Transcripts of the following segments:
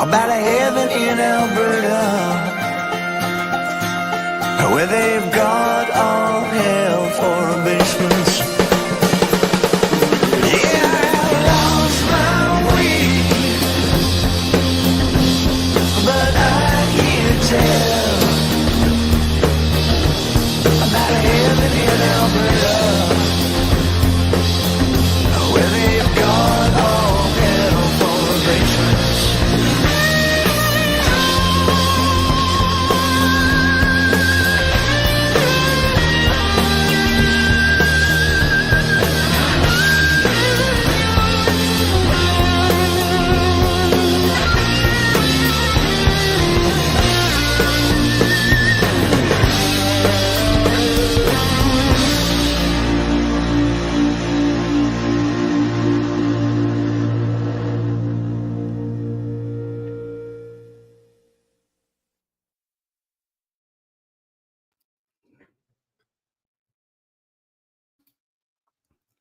about a heaven in Alberta, where they've got all hell for abasements. Yeah, I lost my way, but I hear tell about a heaven in Alberta, where they've got all hell for abasements.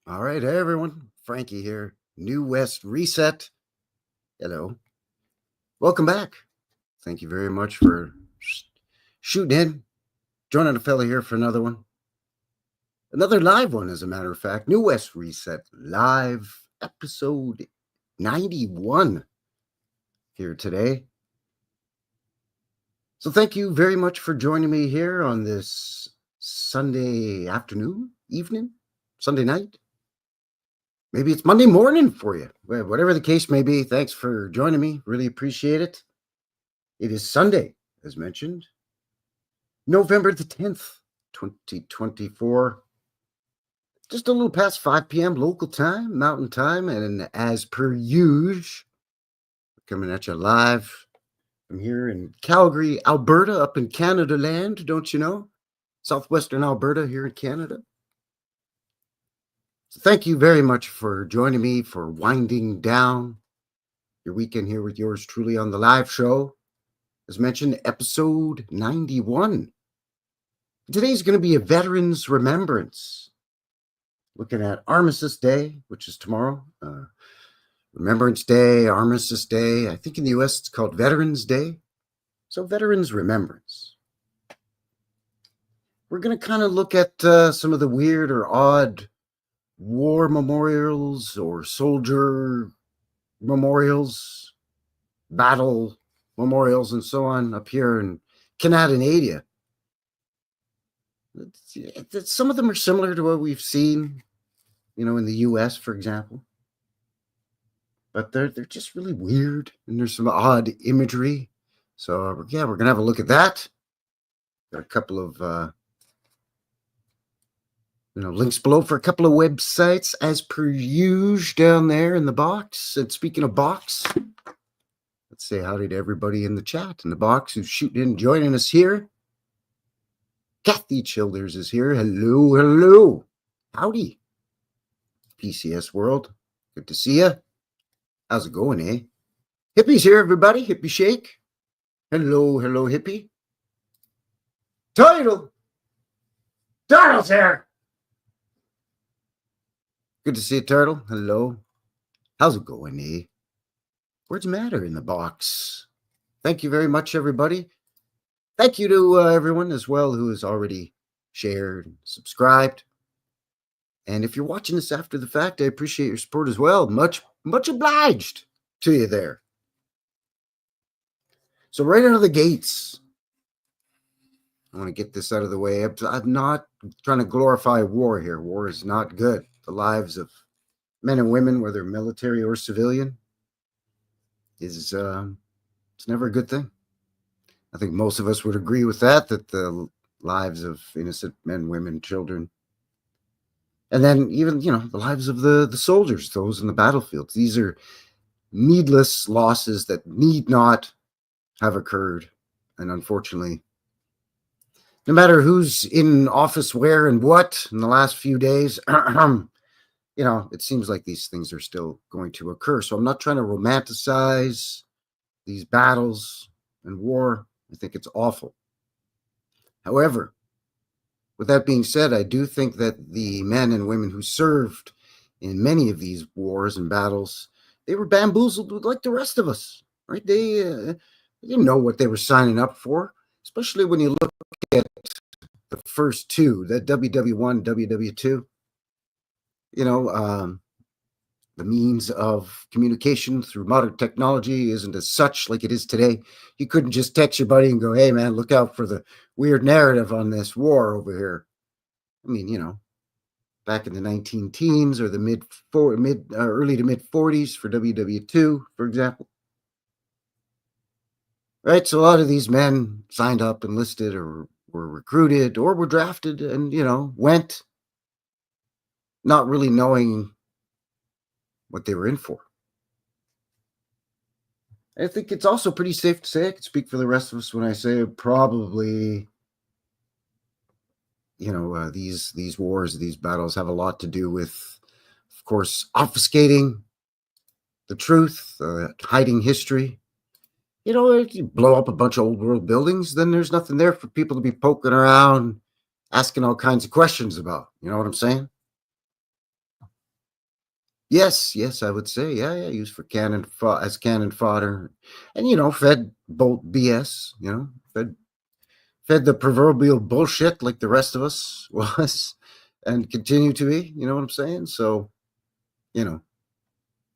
All right, hey everyone, Frankie here, New West Reset. Hello, welcome back. Thank you very much for shooting in, joining a fella here for another one. Another live one, as a matter of fact. New West Reset live episode 91 here today. So thank you very much for joining me here on this Sunday afternoon, evening, Sunday night. Maybe it's Monday morning for you. Whatever the case may be, thanks for joining me. Really appreciate it. It is Sunday, as mentioned, November the 10th, 2024. Just a little past 5 p.m. local time, mountain time, and as per usual, coming at you live from here in Calgary, Alberta, up in Canadaland, don't you know? Southwestern Alberta here in Canada. So thank you very much for joining me for winding down your weekend here with yours truly on the live show. As mentioned, episode 91. Today's going to be a Veterans Remembrance. Looking at Armistice Day, which is tomorrow. Remembrance Day, Armistice Day. I think in the U.S. it's called Veterans Day. So Veterans Remembrance. We're going to kind of look at some of the weird or odd war memorials or soldier memorials, battle memorials, and so on up here in Canadaland. Some of them are similar to what we've seen, in the U.S., for example. But they're just really weird, and there's some odd imagery. So, yeah, we're going to have a look at that. Got a couple of links below for a couple of websites, as per usual, down there in the box. And speaking of box, let's say howdy to everybody in the chat, in the box, who's shooting in, joining us here. Kathy Childers is here. Hello, hello. Howdy. PCS World. Good to see you. How's it going, eh? Hippie's here, everybody. Hippie Shake. Hello, hello, Hippie. Turtle's here. Good to see you, Turtle. Hello. How's it going, eh? Words matter in the box. Thank you very much, everybody. Thank you to everyone as well who has already shared and subscribed. And if you're watching this after the fact, I appreciate your support as well. Much obliged to you there. So right out of the gates, I want to get this out of the way. I'm not trying to glorify war here. War is not good. The lives of men and women, whether military or civilian, is it's never a good thing. I think most of us would agree with that the lives of innocent men, women, children, and then even, the lives of the soldiers, those in the battlefields. These are needless losses that need not have occurred. And unfortunately, no matter who's in office where and what in the last few days, it seems like these things are still going to occur. So I'm not trying to romanticize these battles and war. I think it's awful. However, with that being said, I do think that the men and women who served in many of these wars and battles, they were bamboozled like the rest of us, right? They didn't know what they were signing up for, especially when you look at the first two, the WW1, WW2. You know, the means of communication through modern technology isn't as such like it is today. You couldn't just text your buddy and go, "Hey, man, look out for the weird narrative on this war over here." I mean, back in the 19 teens or the early to mid 40s for WW2, for example. Right? So a lot of these men signed up, enlisted, or were recruited, or were drafted and, went not really knowing what they were in for. I think it's also pretty safe to say, I can speak for the rest of us when I say probably, these wars, these battles have a lot to do with, of course, obfuscating the truth, hiding history. If you blow up a bunch of old world buildings, then there's nothing there for people to be poking around, asking all kinds of questions about. You know what I'm saying? Yes, I would say, yeah, used for as cannon fodder, and fed bolt BS. Fed the proverbial bullshit like the rest of us was, and continue to be. You know what I'm saying? So, it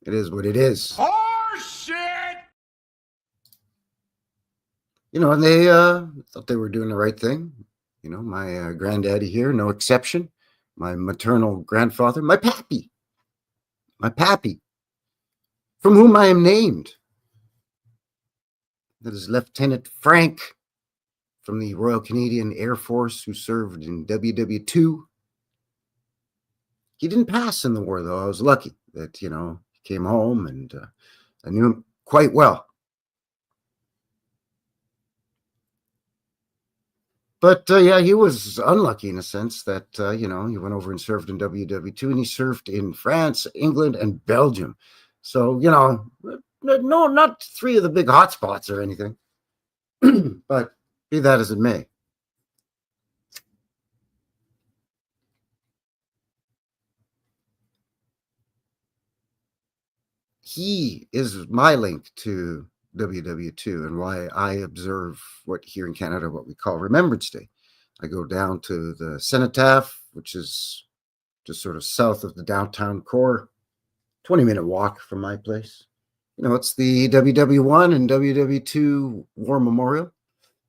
is what it is. Oh shit! And they thought they were doing the right thing. My granddaddy here, no exception. My maternal grandfather, my pappy, from whom I am named. That is Lieutenant Frank from the Royal Canadian Air Force, who served in WW2. He didn't pass in the war, though. I was lucky that, he came home, and I knew him quite well. But yeah, he was unlucky in a sense that, he went over and served in WW2, and he served in France, England, and Belgium. So, no, not three of the big hotspots or anything. But be that as it may. He is my link to WW2 and why I observe what here in Canada, what we call Remembrance Day. I go down to the Cenotaph, which is just sort of south of the downtown core, 20-minute walk from my place. It's the WW1 and WW2 War Memorial.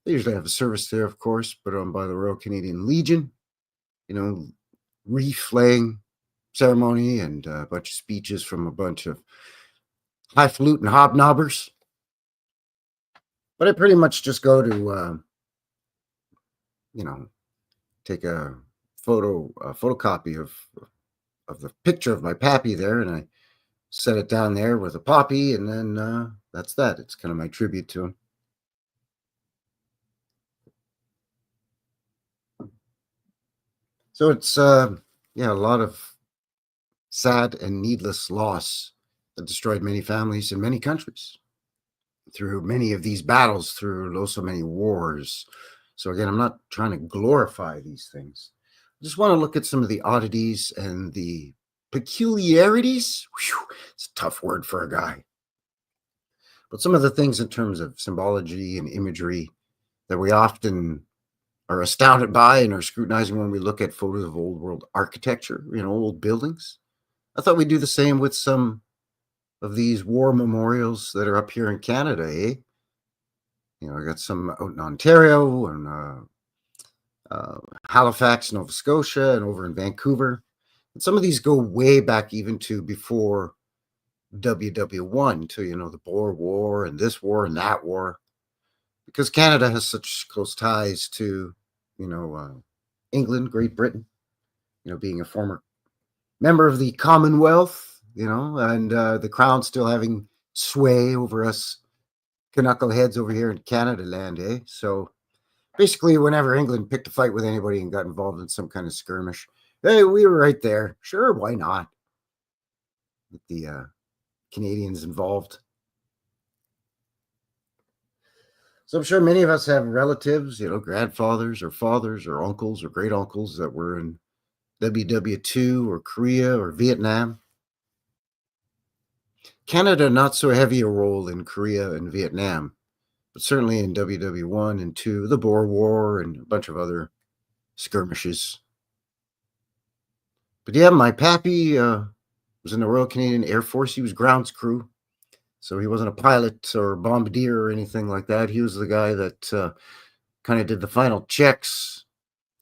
They usually have a service there, of course, put on by the Royal Canadian Legion. Wreath laying ceremony and a bunch of speeches from a bunch of highfalutin hobnobbers. But I pretty much just go to, take a photocopy of the picture of my pappy there, and I set it down there with a poppy, and then that's that. It's kind of my tribute to him. So it's a lot of sad and needless loss that destroyed many families in many countries through many of these battles, through so many wars. So again, I'm not trying to glorify these things. I just want to look at some of the oddities and the peculiarities. Whew, it's a tough word for a guy. But some of the things in terms of symbology and imagery that we often are astounded by and are scrutinizing when we look at photos of old world architecture, old buildings. I thought we'd do the same with some of these war memorials that are up here in Canada, eh? I got some out in Ontario and Halifax, Nova Scotia, and over in Vancouver. And some of these go way back even to before WW1, to, the Boer War and this war and that war, because Canada has such close ties to, England, Great Britain, being a former member of the Commonwealth, and the Crown still having sway over us knuckleheads over here in Canadaland, eh? So basically, whenever England picked a fight with anybody and got involved in some kind of skirmish, hey, we were right there. Sure, why not? With the Canadians involved. So I'm sure many of us have relatives, grandfathers or fathers or uncles or great uncles that were in WW2 or Korea or Vietnam. Canada, not so heavy a role in Korea and Vietnam, but certainly in WW1 and 2, the Boer War, and a bunch of other skirmishes. But yeah, my pappy was in the Royal Canadian Air Force. He was grounds crew. So he wasn't a pilot or bombardier or anything like that. He was the guy that kind of did the final checks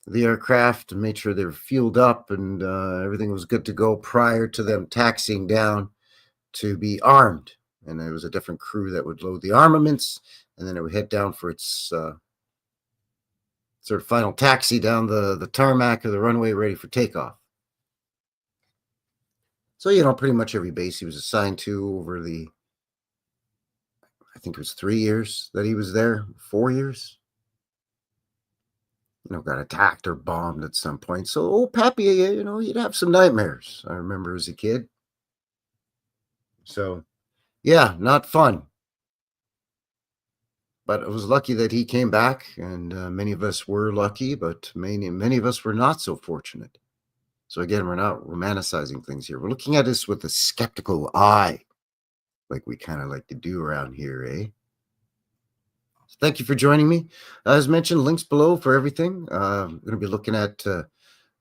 of the aircraft and made sure they were fueled up and everything was good to go prior to them taxiing down to be armed. And there was a different crew that would load the armaments, and then it would head down for its sort of final taxi down the tarmac or the runway ready for takeoff. So, pretty much every base he was assigned to over I think it was 3 years that he was there, 4 years, got attacked or bombed at some point. So old Pappy, he'd have some nightmares, I remember as a kid. So, yeah, not fun. But I was lucky that he came back, and many of us were lucky, but many of us were not so fortunate. So again, we're not romanticizing things here. We're looking at this with a skeptical eye, like we kind of like to do around here, eh? So thank you for joining me. As mentioned, links below for everything. I'm going to be looking at the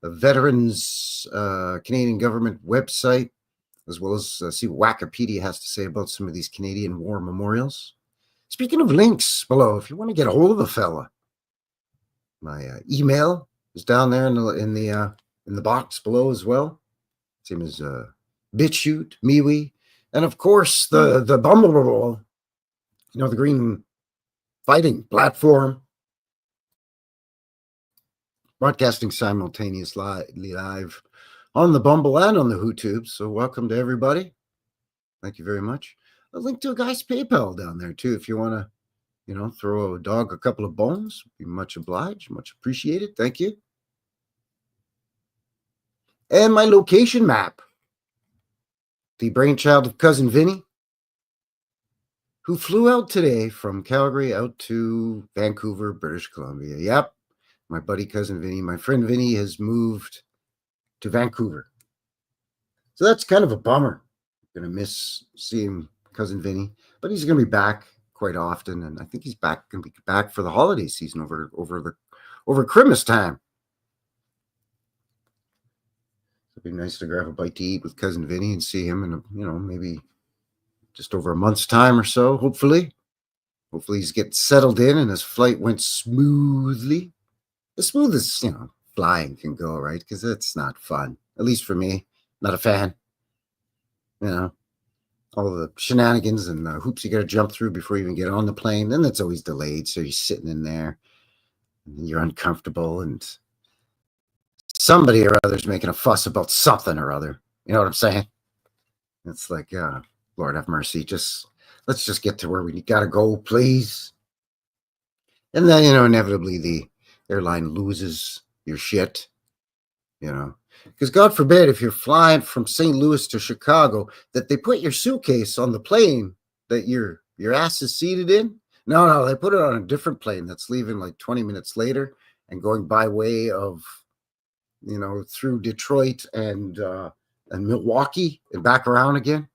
Veterans Canadian Government website, as well as see what Wikipedia has to say about some of these Canadian war memorials. Speaking of links below, if you want to get a hold of a fella, my email is down there in the box below as well. Same as BitChute, MeWe, and of course the Bumble, the green fighting platform, broadcasting simultaneously live on the Bumble and on the HooTube. So welcome to everybody. Thank you very much. A link to a guy's PayPal down there too, if you want to, throw a dog a couple of bones. Be much obliged, much appreciated. Thank you. And my location map, the brainchild of Cousin Vinny, who flew out today from Calgary out to Vancouver, British Columbia. Yep, my buddy Cousin Vinny, my friend Vinny has moved to Vancouver. So that's kind of a bummer. I'm going to miss seeing Cousin Vinny, but he's going to be back quite often, and I think he's going to be back for the holiday season over Christmas time. It'd be nice to grab a bite to eat with Cousin Vinny and see him in maybe just over a month's time or so, hopefully. Hopefully he's getting settled in and his flight went smoothly. As smooth as, flying can go, right? Because it's not fun. At least for me. Not a fan. All the shenanigans and the hoops you got to jump through before you even get on the plane. Then that's always delayed. So you're sitting in there and you're uncomfortable and somebody or other's making a fuss about something or other. You know what I'm saying? It's like, Lord have mercy. Let's just get to where we got to go, please. And then, inevitably the airline loses your shit, because God forbid if you're flying from St. Louis to Chicago that they put your suitcase on the plane that your ass is seated in. No, they put it on a different plane that's leaving like 20 minutes later and going by way of, through Detroit and Milwaukee and back around again.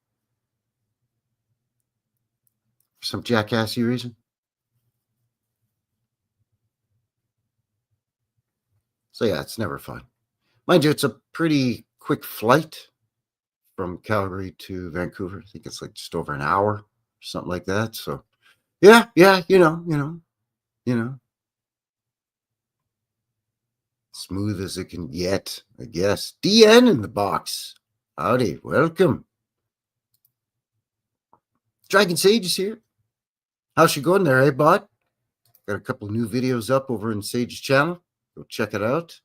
For some jackassy reason. So yeah, it's never fun. Mind you, it's a pretty quick flight from Calgary to Vancouver. I think it's like just over an hour or something like that. So yeah, smooth as it can get, I guess. DN in the box. Howdy, welcome. Dragon Sage is here. How's she going there, eh, bud? Got a couple new videos up over in Sage's channel. Go check it out.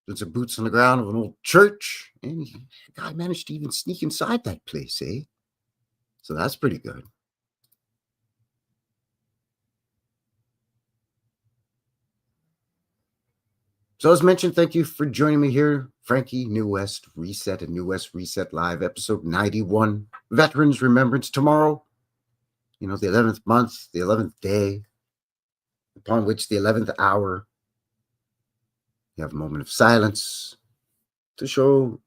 Doing some boots on the ground of an old church. And the guy managed to even sneak inside that place, eh? So that's pretty good. So as mentioned, thank you for joining me here. Frankie, New West Reset and New West Reset Live, episode 91. Veterans Remembrance tomorrow. The 11th month, the 11th day, upon which the 11th hour, you have a moment of silence to show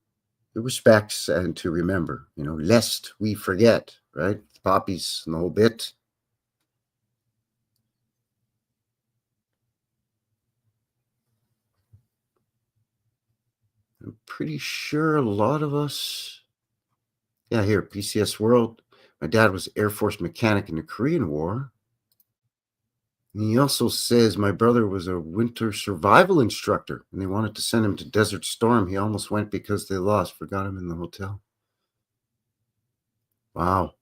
respects and to remember, lest we forget, right? The poppies and the whole bit. I'm pretty sure a lot of us, yeah, here, PCS World. My dad was Air Force mechanic in the Korean War. And he also says my brother was a winter survival instructor and they wanted to send him to Desert Storm. He almost went because they lost, forgot him in the hotel. Wow.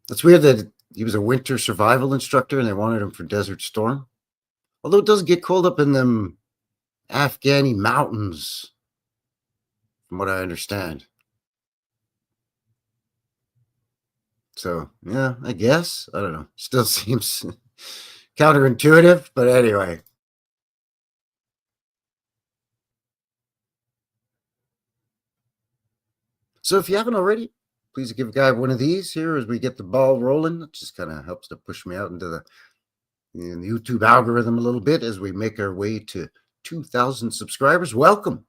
That's weird that he was a winter survival instructor and they wanted him for Desert Storm. Although it does get cold up in them Afghani mountains, from what I understand. So, yeah, I guess. I don't know. Still seems counterintuitive, but anyway. So if you haven't already, please give a guy one of these here as we get the ball rolling. It just kind of helps to push me out into the YouTube algorithm a little bit as we make our way to 2,000 subscribers. Welcome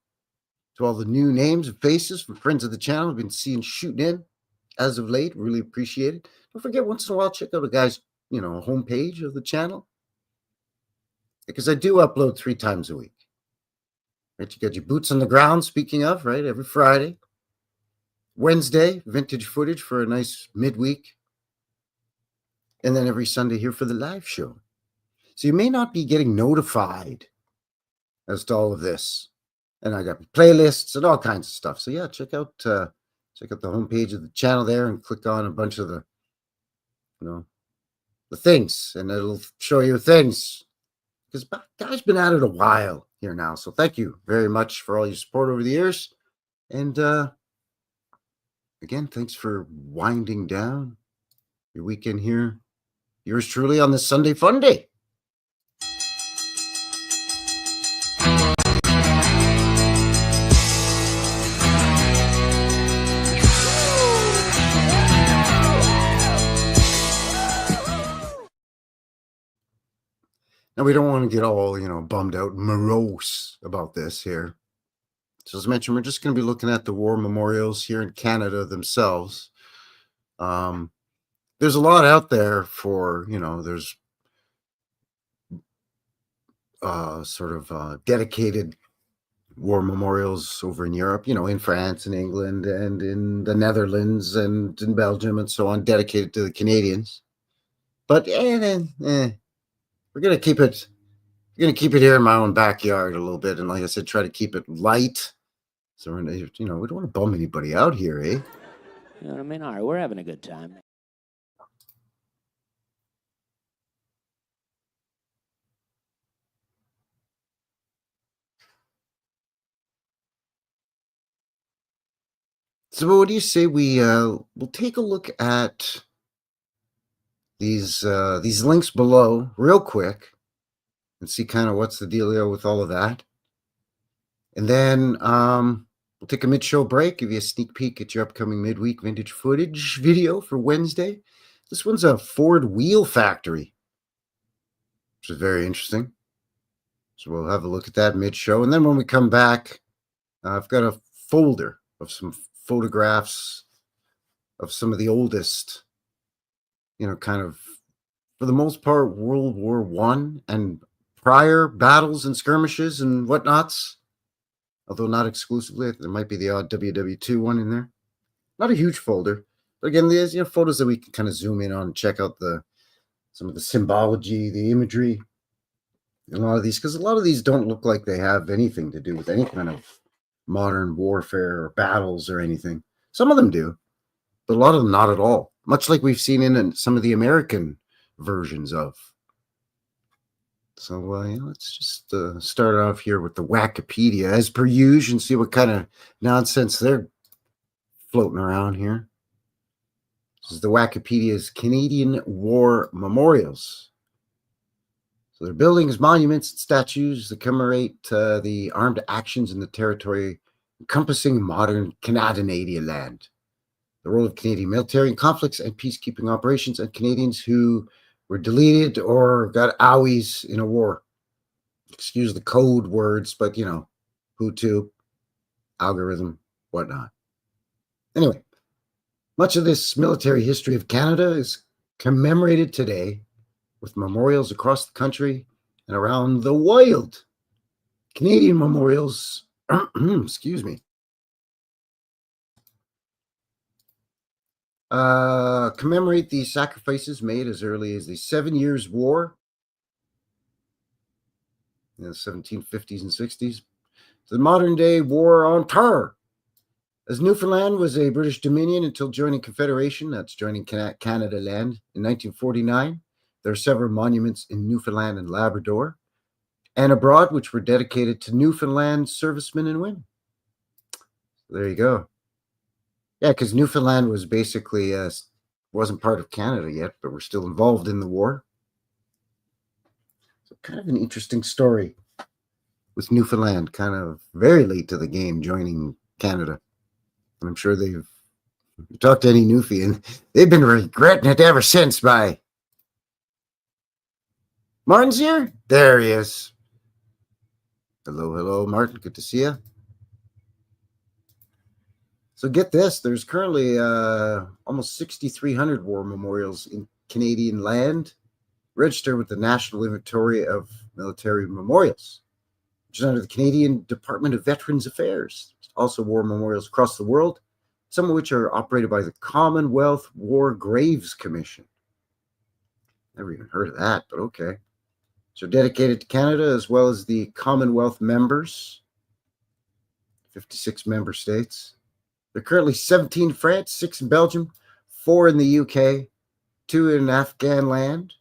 to all the new names and faces from friends of the channel. I've been seeing shooting in as of late. Really appreciate it. Don't forget, once in a while, check out a guy's, homepage of the channel, because I do upload 3 times a week. Right? You got your boots on the ground, speaking of, right? Every Friday. Wednesday, vintage footage for a nice midweek. And then every Sunday here for the live show. So you may not be getting notified as to all of this. And I got playlists and all kinds of stuff. So yeah, check out the homepage of the channel there and click on a bunch of the, the things, and it'll show you things. Because guys been at it a while here now. So thank you very much for all your support over the years. And again, thanks for winding down your weekend here. Yours truly on this Sunday Fun Day. Now, we don't want to get all, bummed out, morose about this here. So as mentioned, we're just going to be looking at the war memorials here in Canada themselves. There's a lot out there for, there's dedicated war memorials over in Europe, in France and England and in the Netherlands and in Belgium and so on, dedicated to the Canadians. But we're going to keep it here in my own backyard a little bit. And like I said, try to keep it light. So, we don't want to bum anybody out here, eh? You know what I mean? All right, we're having a good time. So what do you say we'll take a look at these links below real quick and see kind of what's the dealio with all of that. And then we'll take a mid-show break, give you a sneak peek at your upcoming midweek vintage footage video for Wednesday. This one's a Ford wheel factory, which is very interesting. So we'll have a look at that mid-show. And then when we come back, I've got a folder of some photographs of some of the oldest, kind of, for the most part, World War I and prior battles and skirmishes and whatnots. Although not exclusively. There might be the odd WW2 one in there. Not a huge folder. But again, there's photos that we can kind of zoom in on and check out some of the symbology, the imagery, and a lot of these, because a lot of these don't look like they have anything to do with any kind of modern warfare or battles or anything. Some of them do, but a lot of them not at all. Much like we've seen in some of the American versions of. So let's just start off here with the Wikipedia as per usual and see what kind of nonsense they're floating around here. This is the Wikipedia's Canadian War Memorials. So they're buildings, monuments, and statues that commemorate the armed actions in the territory encompassing modern Canadaland, the role of Canadian military in conflicts and peacekeeping operations, and Canadians who were deleted or got owies in a war. Excuse the code words, but who to. algorithm, whatnot. Anyway, much of this military history of Canada is commemorated today with memorials across the country and around the world. Canadian memorials, excuse me, commemorate the sacrifices made as early as the 7 Years' War in the 1750s and 60s, to the modern day War on Terror. As Newfoundland was a British Dominion until joining Confederation, that's joining Canadaland in 1949, there are several monuments in Newfoundland and Labrador and abroad which were dedicated to Newfoundland servicemen and women. There you go. Yeah, because Newfoundland was basically wasn't part of Canada yet, but we're still involved in the war. So kind of an interesting story with Newfoundland, kind of very late to the game, joining Canada. And I'm sure they've talked to any Newfie, and they've been regretting it ever since. By Martin's here. There he is. Hello, Martin. Good to see you. So get this, there's currently almost 6,300 war memorials in Canadian land registered with the National Inventory of Military Memorials, which is under the Canadian Department of Veterans Affairs. There's also war memorials across the world, some of which are operated by the Commonwealth War Graves Commission. Never even heard of that, but okay. So dedicated to Canada as well as the Commonwealth members, 56 member states. There are currently 17 in France, 6 in Belgium, 4 in the UK, 2 in Afghan land,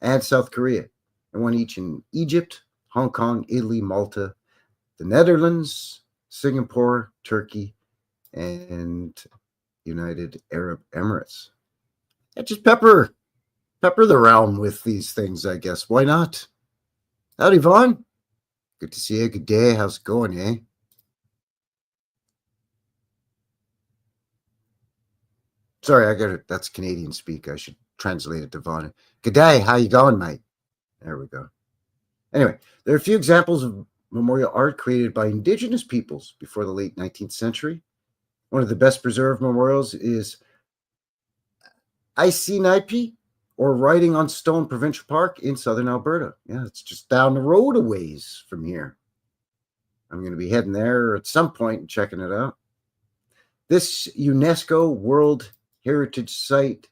and South Korea, and 1 each in Egypt, Hong Kong, Italy, Malta, the Netherlands, Singapore, Turkey, and United Arab Emirates. Yeah, just pepper the realm with these things, I guess. Why not? Howdy, Vaughn. Good to see you. Good day. How's it going, eh? Sorry, I got it. That's Canadian speak. I should translate it to Vaughn. Good day. How you going, mate? There we go. Anyway, there are a few examples of memorial art created by Indigenous peoples before the late 19th century. One of the best preserved memorials is Isinaipi, or Writing on Stone Provincial Park in southern Alberta. Yeah, it's just down the road a ways from here. I'm going to be heading there at some point and checking it out. This UNESCO World Heritage Site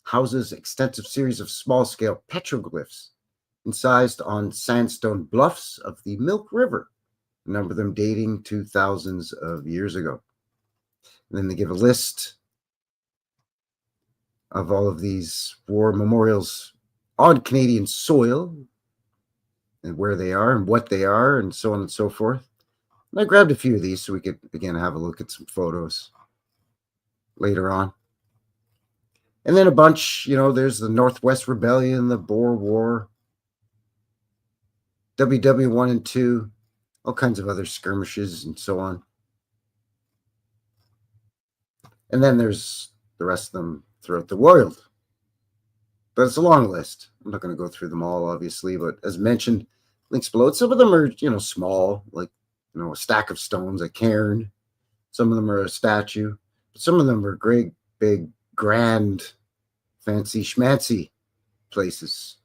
houses extensive series of small-scale petroglyphs incised on sandstone bluffs of the Milk River, a number of them dating to thousands of years ago. And then they give a list of all of these war memorials on Canadian soil and where they are and what they are and so on and so forth. And I grabbed a few of these so we could, again, have a look at some photos later on. And then a bunch, there's the Northwest Rebellion, the Boer War, WW1 and 2, all kinds of other skirmishes and so on. And then there's the rest of them throughout the world. But it's a long list. I'm not going to go through them all, obviously, but as mentioned, links below. Some of them are, small, like, a stack of stones, a cairn. Some of them are a statue. But some of them are great, big, grand, fancy schmancy places.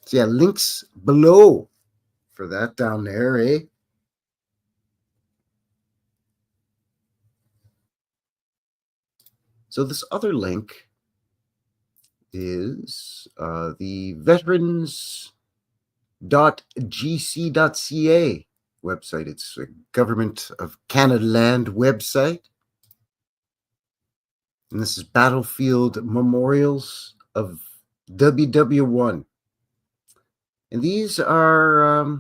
So yeah, links below for that down there, eh? So this other link is the veterans.gc.ca website. It's a Government of Canadaland website. And this is Battlefield Memorials of WW1. And these are,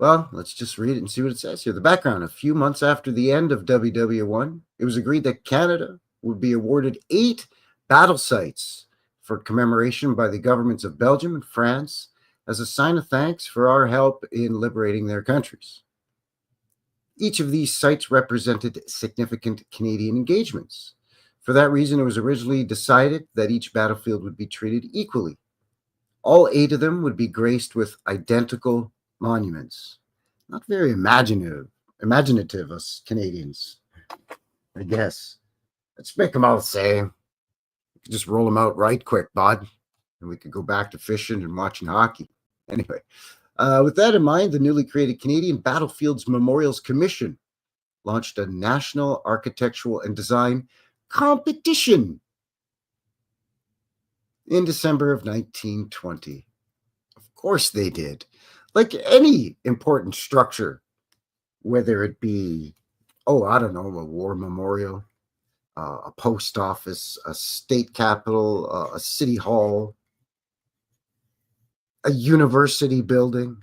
well, let's just read it and see what it says here. The background: a few months after the end of WW1, it was agreed that Canada would be awarded 8 battle sites for commemoration by the governments of Belgium and France as a sign of thanks for our help in liberating their countries. Each of these sites represented significant Canadian engagements. For that reason, it was originally decided that each battlefield would be treated equally. All 8 of them would be graced with identical monuments. Not very imaginative us Canadians, I guess. Let's make them all the same. Just roll them out right quick, bud, and we could go back to fishing and watching hockey. Anyway, with that in mind, the newly created Canadian Battlefields Memorials Commission launched a national architectural and design competition in December of 1920. Of course they did. Like any important structure, whether it be, I don't know, a war memorial, a post office, a state capitol, a city hall, a university building,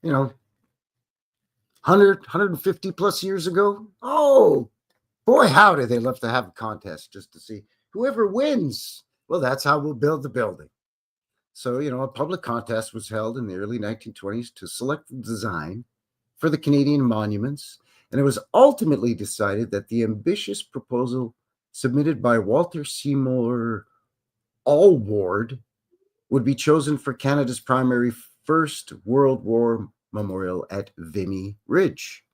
150 plus years ago. Oh, boy, howdy, they love to have a contest just to see whoever wins. Well, that's how we'll build the building. So, a public contest was held in the early 1920s to select the design for the Canadian monuments, and it was ultimately decided that the ambitious proposal submitted by Walter Seymour Allward would be chosen for Canada's primary First World War memorial at Vimy Ridge.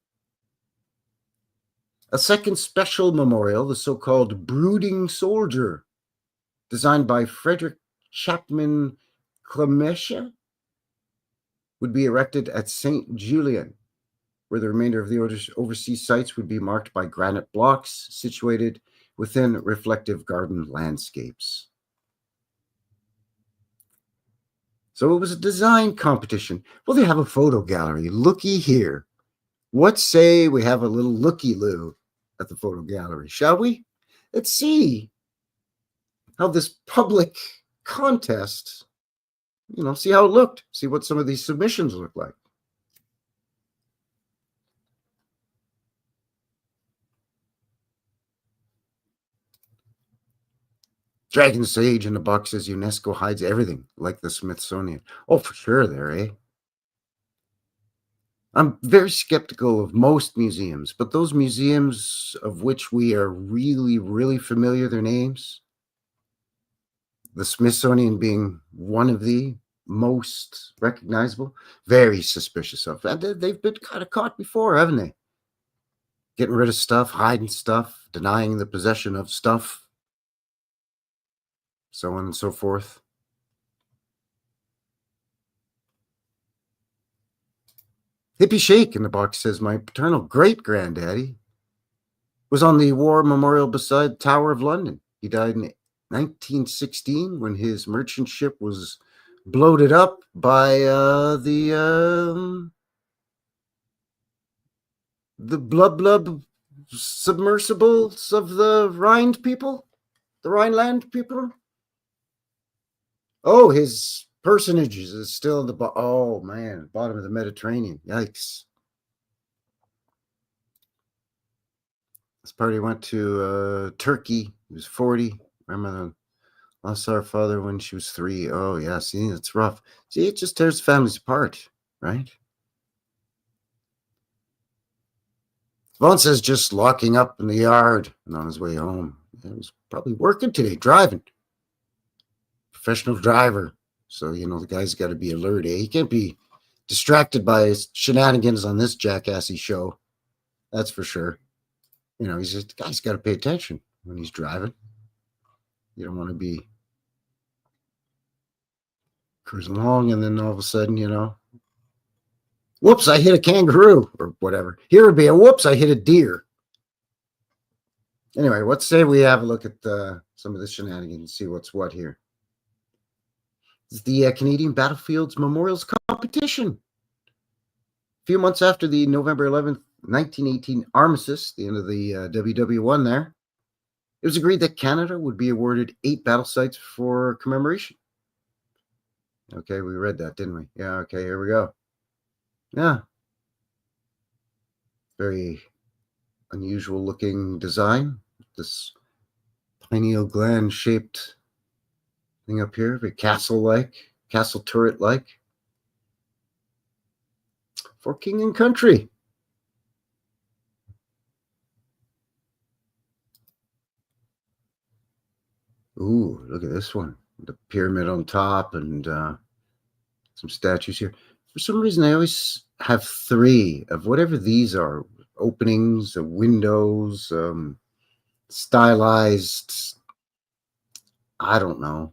A second special memorial, the so-called Brooding Soldier, designed by Frederick Chapman Clemesha, would be erected at St. Julian, where the remainder of the overseas sites would be marked by granite blocks situated within reflective garden landscapes. So it was a design competition. Well, they have a photo gallery. Looky here. What say we have a little looky-loo at the photo gallery, shall we? Let's see how this public contest, see how it looked. See what some of these submissions look like. Dragon Sage in the box says UNESCO hides everything, like the Smithsonian. Oh, for sure there, eh? I'm very skeptical of most museums, but those museums of which we are really, really familiar, their names, the Smithsonian being one of the most recognizable, very suspicious of. And they've been kind of caught before, haven't they? Getting rid of stuff, hiding stuff, denying the possession of stuff, so on and so forth. Hippie Shake in the box says, my paternal great-granddaddy was on the war memorial beside Tower of London. He died in 1916 when his merchant ship was bloated up by the blub submersibles of the Rhind people, the Rhineland people. Oh, his personage is still in the bottom of the Mediterranean. Yikes. This party went to Turkey. He was 40. Grandmother lost our father when she was 3. Oh, yeah. See, it's rough. See, it just tears families apart, right? Vaughn says just locking up in the yard and on his way home. He was probably working today, driving. Professional driver. So, the guy's got to be alert, eh? He can't be distracted by his shenanigans on this jackassy show. That's for sure. He's just, the guy's got to pay attention when he's driving. You don't want to be cruising along and then all of a sudden, whoops, I hit a kangaroo or whatever. Here would be a whoops, I hit a deer. Anyway, let's say we have a look at some of the shenanigans and see what's what here. It's the Canadian Battlefields Memorials Competition. A few months after the November 11th, 1918 armistice, the end of the WW1 there, it was agreed that Canada would be awarded 8 battle sites for commemoration. Okay, we read that, didn't we? Yeah, okay, here we go. Yeah. Very unusual looking design. This pineal gland shaped thing up here, very castle-like, castle turret-like. For king and country. Ooh, look at this one. The pyramid on top and some statues here. For some reason, I always have three of whatever these are: openings, windows, stylized. I don't know.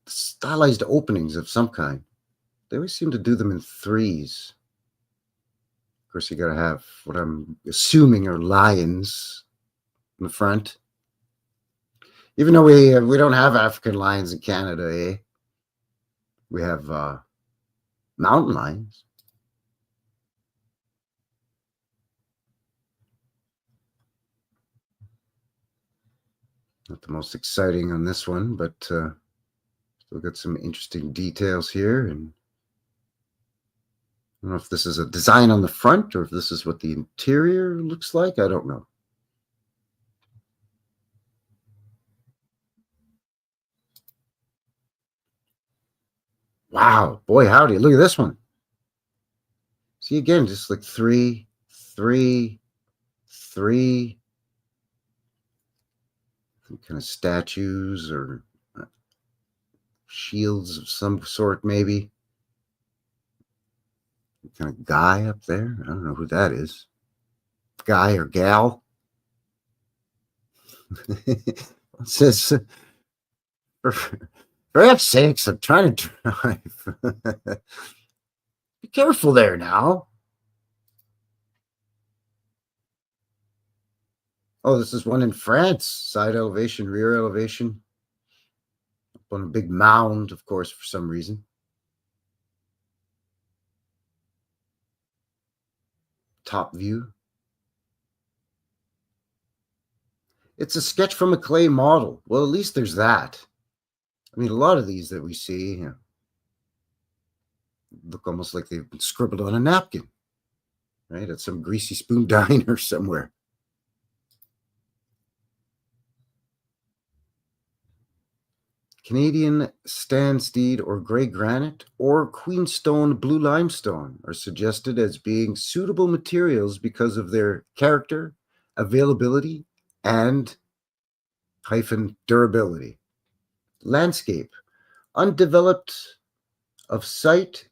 Stylized openings of some kind. They always seem to do them in threes. Of course, you got to have what I'm assuming are lions in the front. Even though we don't have African lions in Canada, eh? We have mountain lions. Not the most exciting on this one, but still got some interesting details here. And I don't know if this is a design on the front or if this is what the interior looks like. I don't know. Wow, boy, howdy. Look at this one. See, again, just like three, three, three. Some kind of statues or shields of some sort, maybe. Kind of guy up there. I don't know who that is. Guy or gal. It says, for F's sakes, I'm trying to drive. Be careful there now. Oh, this is one in France. Side elevation, rear elevation. Up on a big mound, of course, for some reason. Top view. It's a sketch from a clay model. Well, at least there's that. I mean, a lot of these that we see look almost like they've been scribbled on a napkin, right? At some greasy spoon diner somewhere. Canadian sandstein or gray granite or queenstone blue limestone are suggested as being suitable materials because of their character, availability, and durability. Landscape. Undeveloped of site,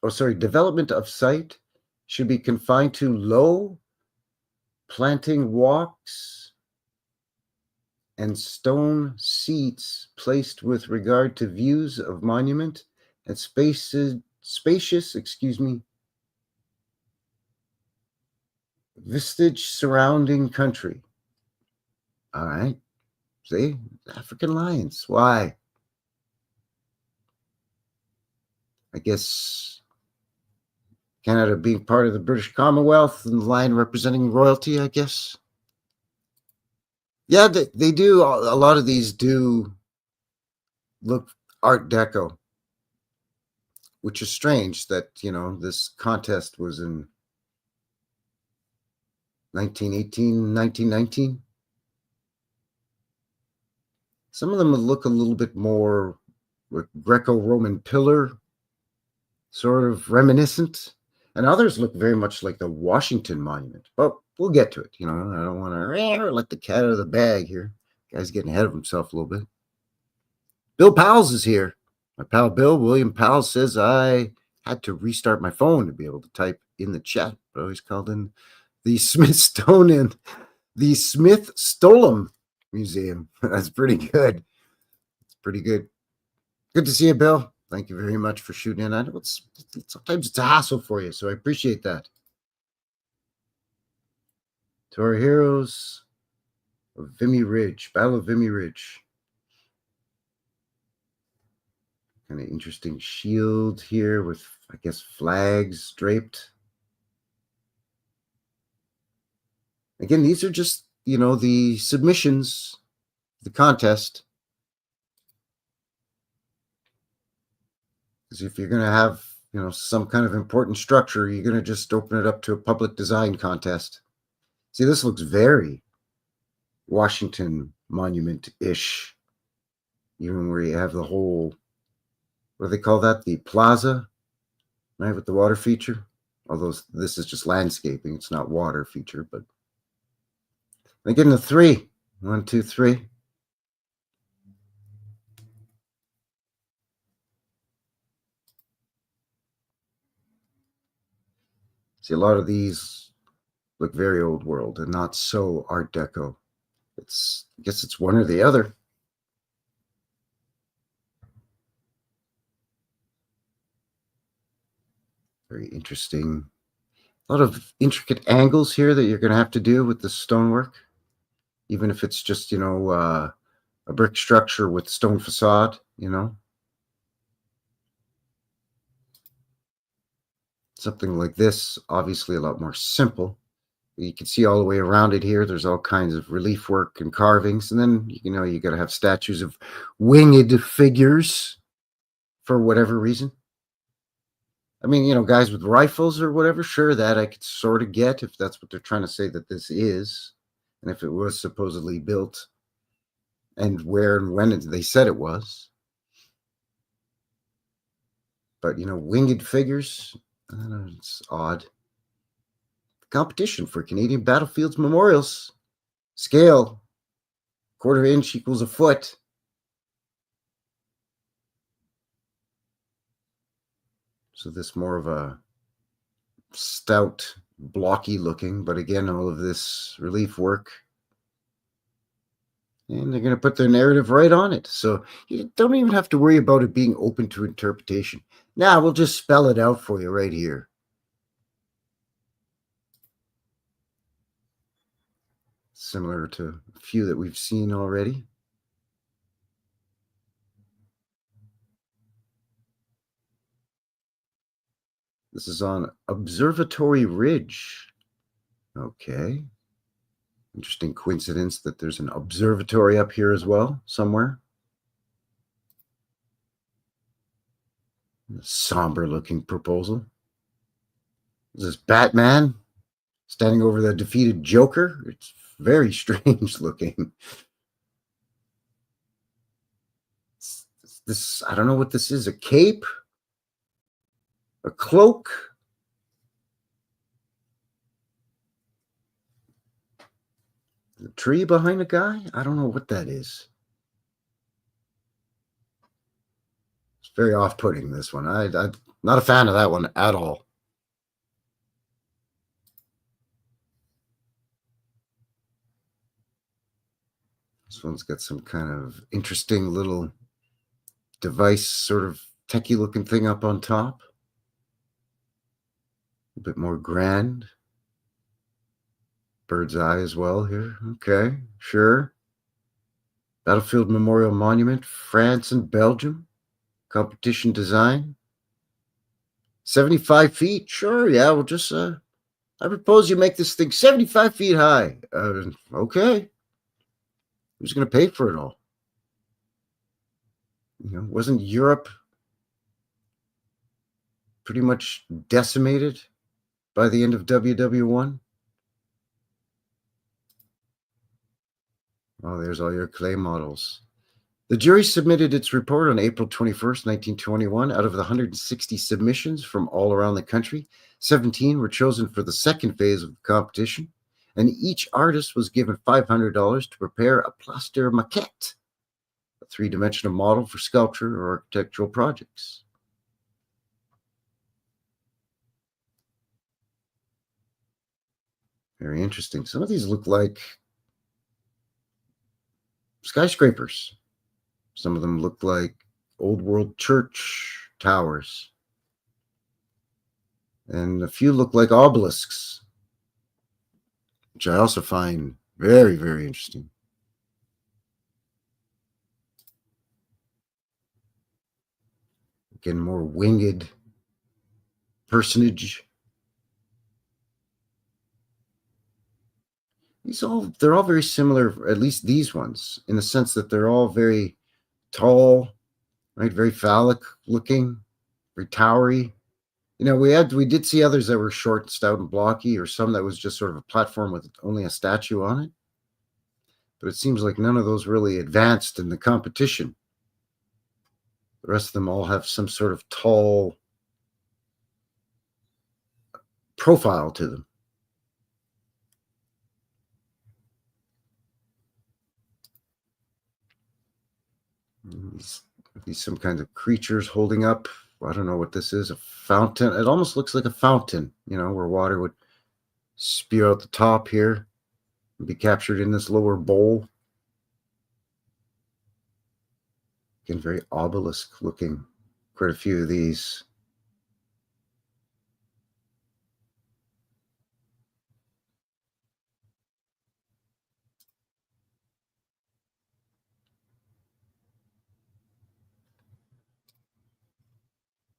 development of site should be confined to low planting walks and stone seats placed with regard to views of monument and spacious, vistage surrounding country. All right. See, African lions. Why? I guess Canada being part of the British Commonwealth and the lion representing royalty, I guess. Yeah, they do. A lot of these do look Art Deco, which is strange that, this contest was in 1918, 1919. Some of them look a little bit more Greco-Roman pillar, sort of reminiscent, and others look very much like the Washington Monument. But we'll get to it. I don't want to let the cat out of the bag here. Guy's getting ahead of himself a little bit. Bill Powell's is here. My pal Bill, William Powell, says I had to restart my phone to be able to type in the chat, but I always called in the Smithsonian, the Smith Stolham Museum. That's pretty good. It's pretty good. Good to see you, Bill. Thank you very much for shooting in. I know sometimes it's a hassle for you, so I appreciate that. To our heroes of Vimy Ridge, Battle of Vimy Ridge. Kind of interesting shield here with, I guess, flags draped. Again, these are just, the submissions, the contest. Because if you're going to have, some kind of important structure, you're going to just open it up to a public design contest. See, this looks very Washington Monument-ish. Even where you have the whole, what do they call that? The plaza, right, with the water feature. Although this is just landscaping. It's not water feature, but I get into 3. 1, 2, 3. See, a lot of these look very old world and not so Art Deco. I guess it's one or the other. Very interesting. A lot of intricate angles here that you're going to have to do with the stonework, even if it's just, a brick structure with stone facade, Something like this, obviously a lot more simple. You can see all the way around it here. There's all kinds of relief work and carvings. And then, you got to have statues of winged figures for whatever reason. I mean, guys with rifles or whatever, sure, that I could sort of get if that's what they're trying to say that this is. And if it was supposedly built and where and when they said it was. But, winged figures, I don't know, it's odd. Competition for Canadian Battlefields Memorials. Scale, 1/4 inch equals a foot. So this more of a stout, blocky looking, but again, all of this relief work. And they're going to put their narrative right on it. So you don't even have to worry about it being open to interpretation. Now we'll just spell it out for you right here. Similar to a few that we've seen already. This is on Observatory Ridge. Okay. Interesting coincidence that there's an observatory up here as well, somewhere. A somber looking proposal. Is this Batman standing over the defeated Joker? It's very strange looking. This, I don't know what this is. A cape? A cloak? The tree behind a guy? I don't know what that is. It's very off-putting, this one. I'm not a fan of that one at all. This one's got some kind of interesting little device, sort of techie looking thing up on top. A bit more grand. Bird's eye as well here. Okay, sure. Battlefield Memorial Monument, France and Belgium. Competition design. 75 feet. Sure, yeah, we'll just, I propose you make this thing 75 feet high. Okay. Who's going to pay for it all? Wasn't Europe pretty much decimated by the end of WW1? Oh, there's all your clay models. The jury submitted its report on April 21st, 1921. Out of the 160 submissions from all around the country, 17 were chosen for the second phase of the competition, and each artist was given $500 to prepare a plaster maquette, a three-dimensional model for sculpture or architectural projects. Very interesting. Some of these look like skyscrapers. Some of them look like old world church towers. And a few look like obelisks, which I also find very, very interesting. Again, more winged personage. They're all very similar, at least these ones, in the sense that they're all very tall, right? Very phallic looking, very towery. We did see others that were short, stout, and blocky, or some that was just sort of a platform with only a statue on it. But it seems like none of those really advanced in the competition. The rest of them all have some sort of tall profile to them. These some kinds of creatures holding up I don't know what this is, a fountain. It almost looks like a fountain, where water would spew out the top here and be captured in this lower bowl. Again, very obelisk looking, quite a few of these.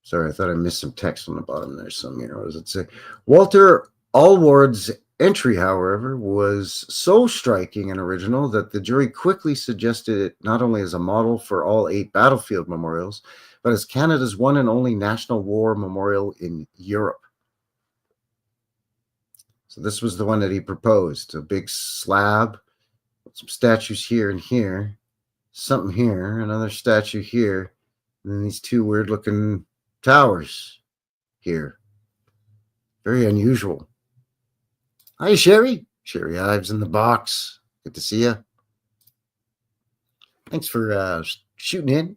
Sorry, I thought I missed some text on the bottom there. What does it say? Walter Allward's entry, however, was so striking and original that the jury quickly suggested it not only as a model for all 8 battlefield memorials, but as Canada's one and only national war memorial in Europe. So this was the one that he proposed, a big slab with some statues here and here, something here, another statue here, and then these 2 weird-looking towers here. Very unusual. Hi, Sherry. Sherry Ives in the box. Good to see you. Thanks for shooting in.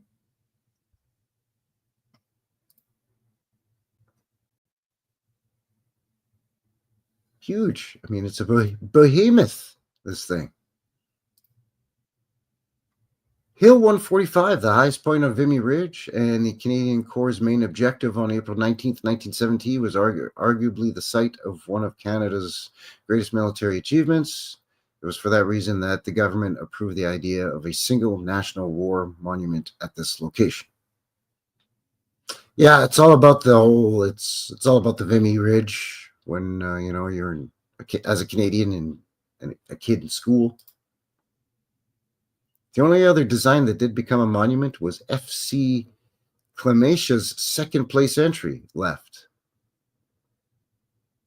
Huge. I mean, it's a behemoth, this thing. Hill 145, the highest point of Vimy Ridge, and the Canadian Corps' main objective on April 19th, 1917, was arguably the site of one of Canada's greatest military achievements. It was for that reason that the government approved the idea of a single national war monument at this location. Yeah, it's all about the whole. It's all about the Vimy Ridge when you're as a Canadian and a kid in school. The only other design that did become a monument was F.C. Clematia's second-place entry left.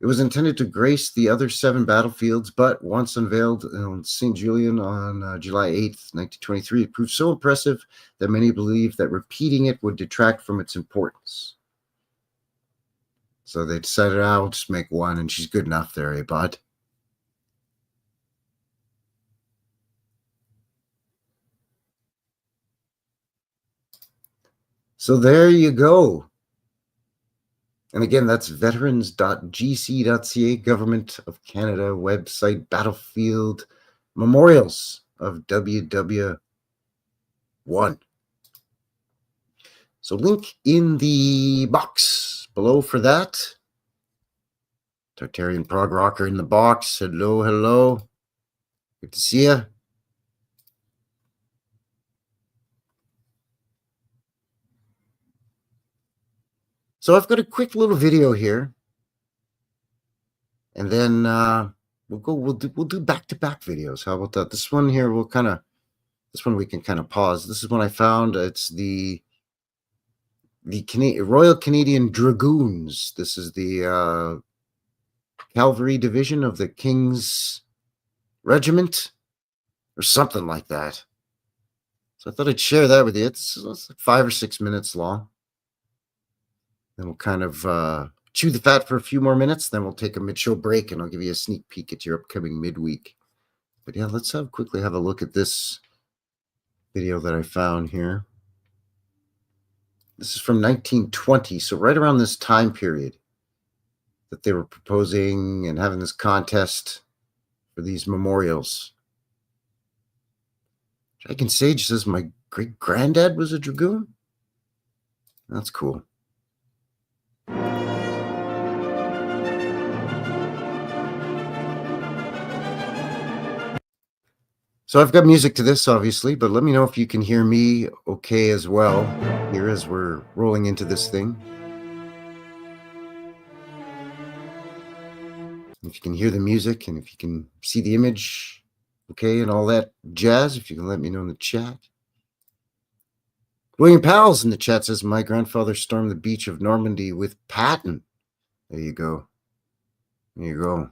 It was intended to grace the other 7 battlefields, but once unveiled in St. Julian on July 8th, 1923, it proved so impressive that many believed that repeating it would detract from its importance. So they decided, we'll just make one, and she's good enough there, bud? So there you go. And again, that's veterans.gc.ca, Government of Canada website, battlefield memorials of WW1. So link in the box below for that. Tartarian Prog Rocker in the box. Hello, hello. Good to see you. So I've got a quick little video here, and then we'll do back-to-back videos. How about that? This one here, this one we can kind of pause. This is one I found. It's the Royal Canadian Dragoons. This is the Cavalry Division of the King's Regiment, or something like that. So I thought I'd share that with you. It's like 5 or 6 minutes long. Then we'll kind of chew the fat for a few more minutes. Then we'll take a mid-show break, and I'll give you a sneak peek at your upcoming midweek. But yeah, let's quickly have a look at this video that I found here. This is from 1920, so right around this time period that they were proposing and having this contest for these memorials. Dragon Sage says my great-granddad was a dragoon. That's cool. So I've got music to this, obviously, but let me know if you can hear me okay as well here as we're rolling into this thing. If you can hear the music and if you can see the image, okay, and all that jazz, if you can let me know in the chat. William Powell's in the chat says, my grandfather stormed the beach of Normandy with Patton. There you go. There you go.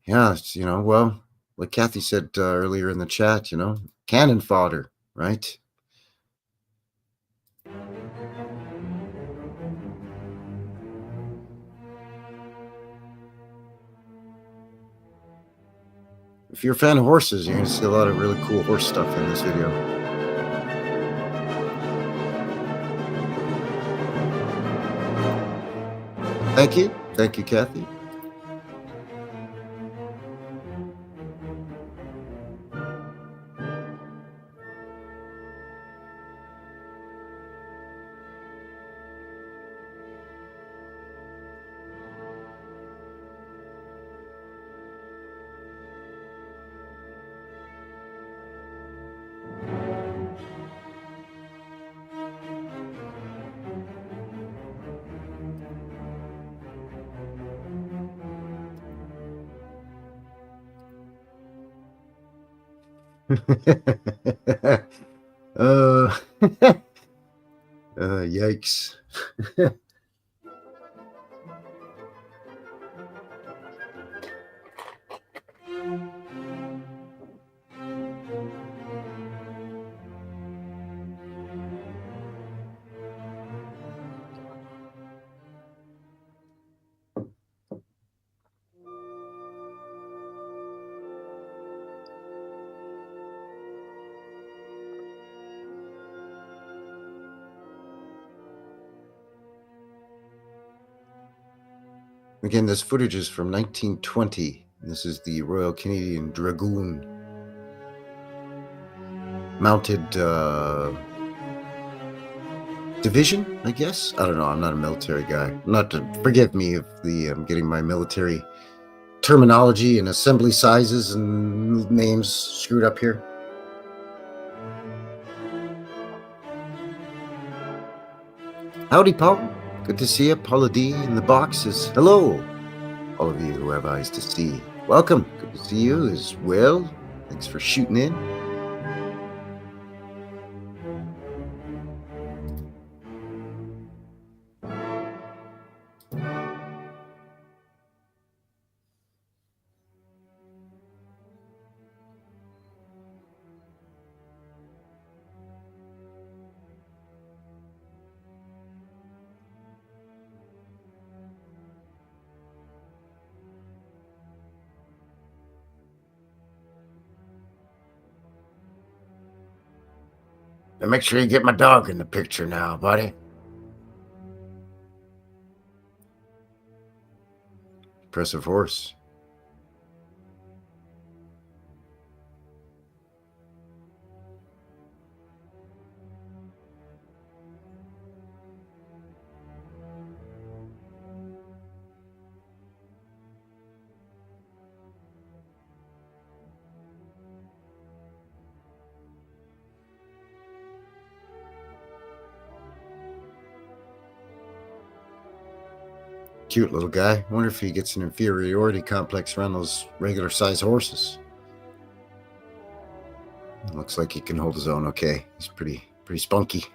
Yeah, well, like Kathy said earlier in the chat, cannon fodder, right? If you're a fan of horses, you're going to see a lot of really cool horse stuff in this video. Thank you. Thank you, Kathy. uh, yikes. Again, this footage is from 1920. This is the Royal Canadian Dragoon mounted division, I guess. I don't know. I'm not a military guy. Not to forgive me if I'm getting my military terminology and assembly sizes and names screwed up here. Howdy, Paul. Good to see you. Paula D in the box says hello. All of you who have eyes to see, welcome. Good to see you as well. Thanks for shooting in. Now make sure you get my dog in the picture now, buddy. Impressive horse. Cute little guy. Wonder if he gets an inferiority complex around those regular size horses. Looks like he can hold his own okay. He's pretty spunky.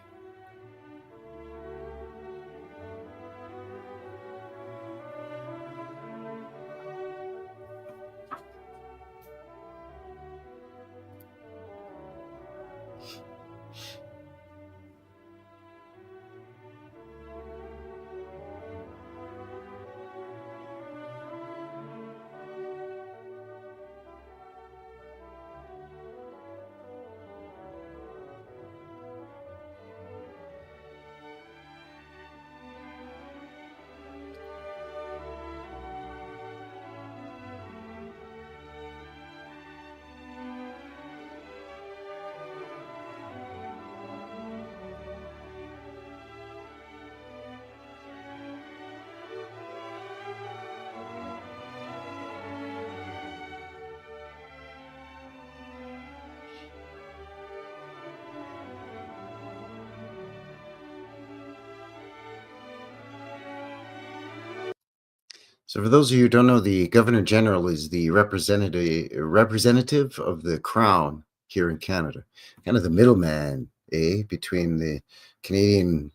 So for those of you who don't know, the Governor General is the representative of the Crown here in Canada, kind of the middleman, between the Canadian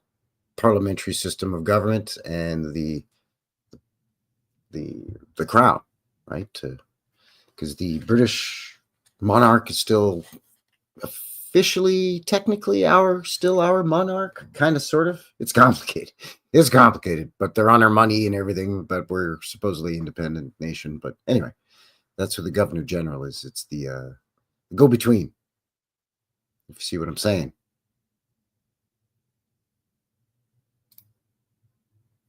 parliamentary system of government and the Crown, right? Because the British monarch is still officially, technically, still our monarch, kind of, sort of. It's complicated. It's complicated, but they're on our money and everything. But we're supposedly independent nation. But anyway, that's who the Governor General is. It's the go-between. If you see what I'm saying.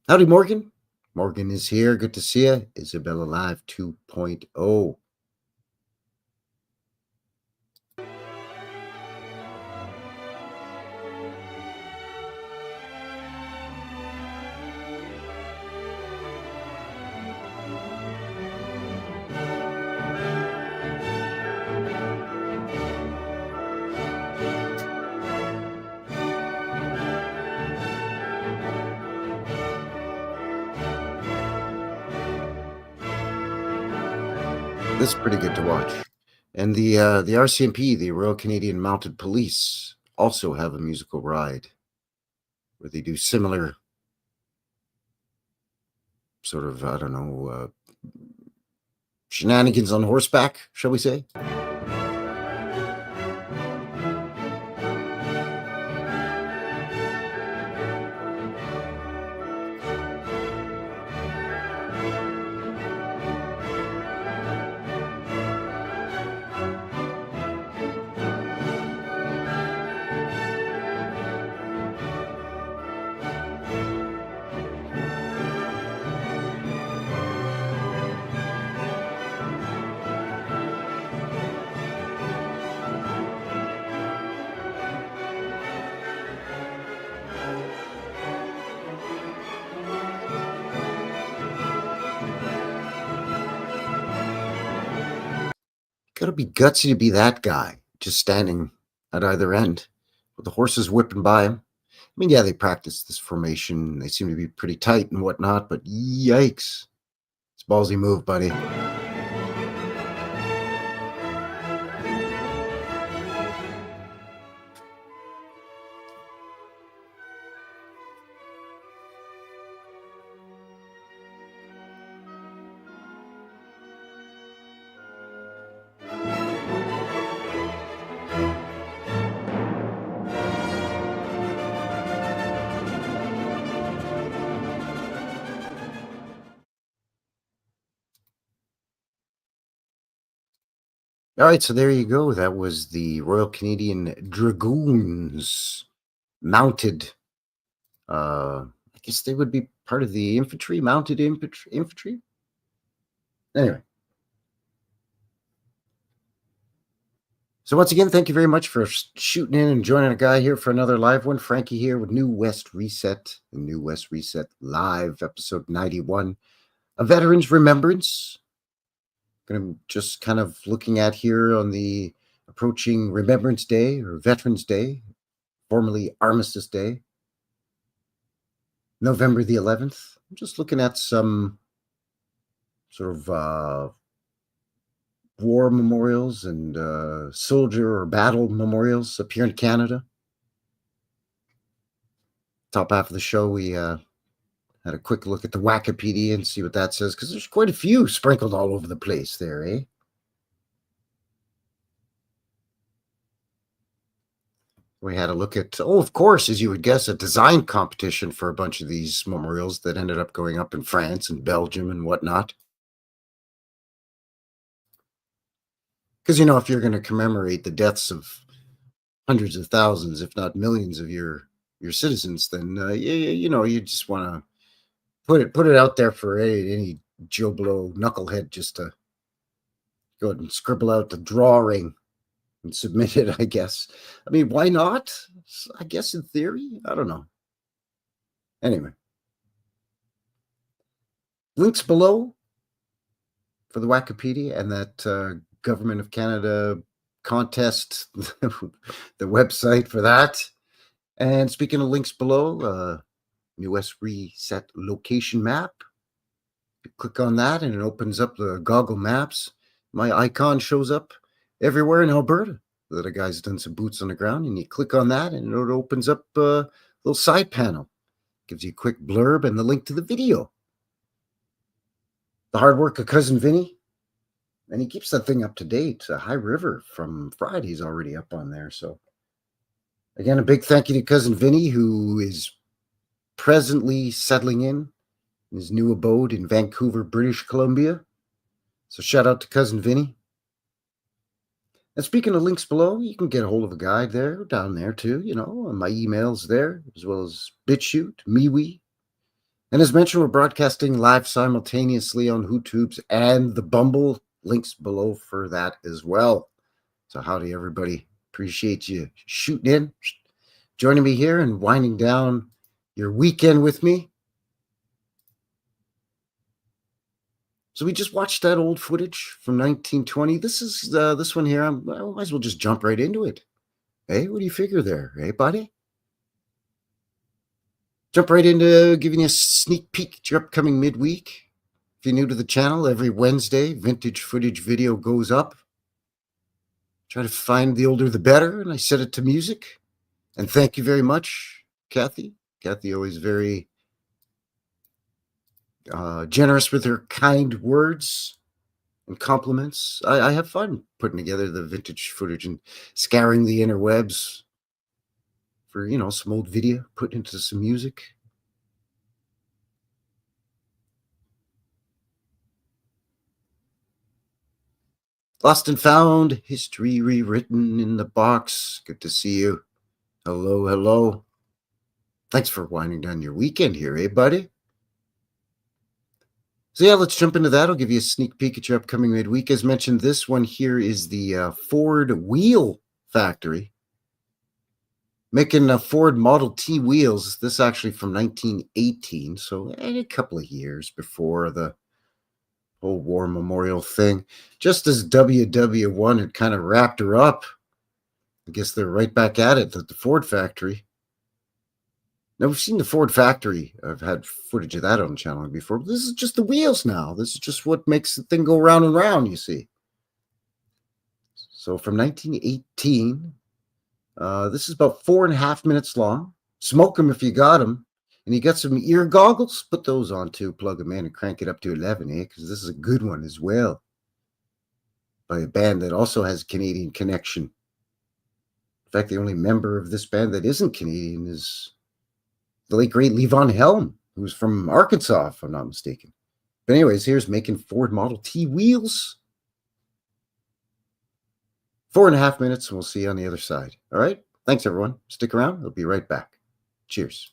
Howdy, Morgan. Morgan is here. Good to see you. Isabella Live 2.0. This is pretty good to watch. And the RCMP, the Royal Canadian Mounted Police, also have a musical ride where they do similar sort of, I don't know, shenanigans on horseback, shall we say? Gotta be gutsy to be that guy, just standing at either end with the horses whipping by him. I mean, yeah, they practice this formation. They seem to be pretty tight and whatnot, but yikes. It's a ballsy move, buddy. All right, so there you go. That was the Royal Canadian Dragoons mounted. I guess they would be part of the infantry, mounted infantry. Anyway. So once again, thank you very much for shooting in and joining a guy here for another live one. Frankie here with New West Reset, the New West Reset live episode 91, A Veteran's Remembrance. Going to just kind of looking at here on the approaching Remembrance Day or Veterans Day, formerly Armistice Day, November the 11th. I'm just looking at some sort of war memorials and soldier or battle memorials up here in Canada. Top half of the show, we had a quick look at the Wikipedia and see what that says, because there's quite a few sprinkled all over the place there, eh? We had a look at, of course, as you would guess, a design competition for a bunch of these memorials that ended up going up in France and Belgium and whatnot. Because, you know, if you're going to commemorate the deaths of hundreds of thousands, if not millions of your citizens, then, you know, you just want to put it out there for any Joe Blow knucklehead just to go ahead and scribble out the drawing and submit it, I guess. I mean, why not? I guess in theory, I don't know. Anyway, links below for the Wikipedia and that Government of Canada contest, the website for that. And speaking of links below, New West Reset location map. You click on that and it opens up the Goggle Maps. My icon shows up everywhere in Alberta that a guy's done some boots on the ground, and you click on that and it opens up a little side panel. Gives you a quick blurb and the link to the video. The hard work of Cousin Vinny. And he keeps that thing up to date. High River from Friday's already up on there. So again, a big thank you to Cousin Vinny, who is presently settling in his new abode in Vancouver, British Columbia. So shout out to Cousin Vinny. And speaking of links below, you can get a hold of a guide there, down there too, you know, and my emails there, as well as BitChute, MeWe, And as mentioned, we're broadcasting live simultaneously on YouTubes and the Bumble. Links below for that as well. So howdy, everybody. Appreciate you shooting in, joining me here and winding down your weekend with me. So we just watched that old footage from 1920. This is this one here. I might as well just jump right into it. Hey, what do you figure there? Hey, buddy? Jump right into giving you a sneak peek at your upcoming midweek. If you're new to the channel, every Wednesday, vintage footage video goes up. Try to find the older the better, and I set it to music. And thank you very much, Kathy. Kathy always very generous with her kind words and compliments. I have fun putting together the vintage footage and scouring the interwebs for, you know, some old video, put into some music. Lost and found, history rewritten in the box. Good to see you. Hello, hello. Thanks for winding down your weekend here, eh, buddy? So yeah, let's jump into that. I'll give you a sneak peek at your upcoming midweek. As mentioned, this one here is the Ford Wheel Factory. Making Ford Model T wheels. This actually from 1918, so a couple of years before the whole war memorial thing. Just as WW1 had kind of wrapped her up. I guess they're right back at it at the Ford factory. Now, we've seen the Ford factory. I've had footage of that on the channel before. But this is just the wheels now. This is just what makes the thing go round and round, you see. So from 1918, this is about 4.5 minutes long. Smoke them if you got them. And you got some ear goggles? Put those on too. Plug them in and crank it up to 11, eh? Because this is a good one as well. By a band that also has a Canadian connection. In fact, the only member of this band that isn't Canadian is the late great Levon Helm, who's from Arkansas, if I'm not mistaken. But anyways, here's making Ford Model T wheels. 4.5 minutes, and we'll see you on the other side. All right? Thanks, everyone. Stick around. I'll be right back. Cheers.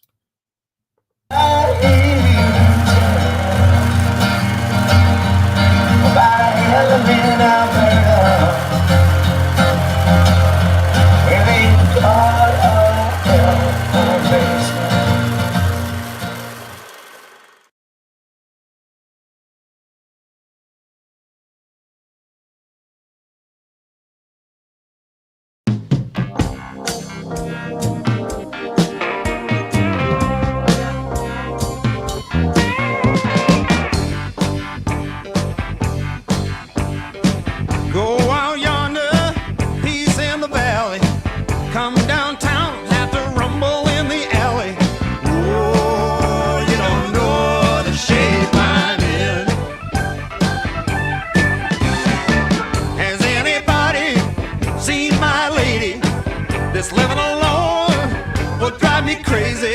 Go out yonder, peace in the valley. Come downtown, have to rumble in the alley. Oh, you don't know the shape I'm in. Has anybody seen my lady? This living alone will drive me crazy.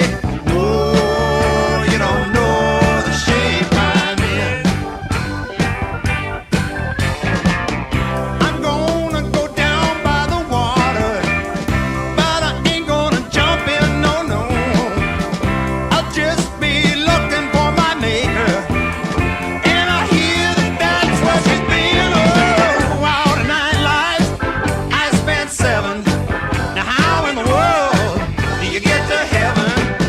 Oh, you don't know the shape I'm in. I'm gonna go down by the water, but I ain't gonna jump in, no, no. I'll just be looking for my maker, and I hear that that's where she's been. Oh, out of 9 lives, I spent 7. Now how in the world do you get to heaven?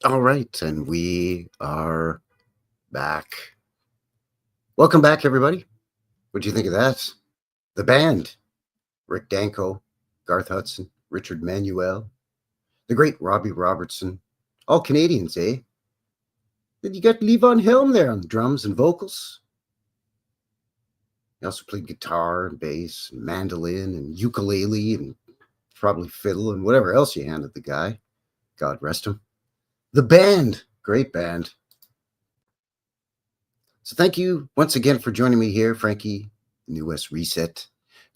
All right, and we are back. Welcome back, everybody. What do you think of that? The band, Rick Danko, Garth Hudson, Richard Manuel, the great Robbie Robertson, all Canadians, eh? Then you got Levon Helm there on the drums and vocals. He also played guitar and bass and mandolin and ukulele and probably fiddle and whatever else you handed the guy. God rest him. The band, great band. So thank you once again for joining me here, Frankie, New West Reset.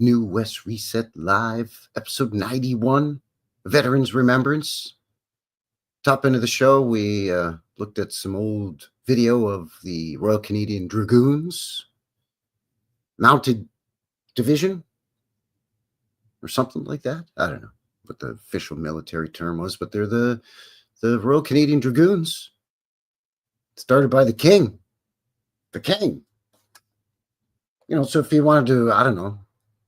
New West Reset Live, episode 91, Veterans Remembrance. Top end of the show, we looked at some old video of the Royal Canadian Dragoons Mounted Division or something like that. I don't know what the official military term was, but they're the Royal Canadian Dragoons, started by the King. The King. You know, so if he wanted to, I don't know,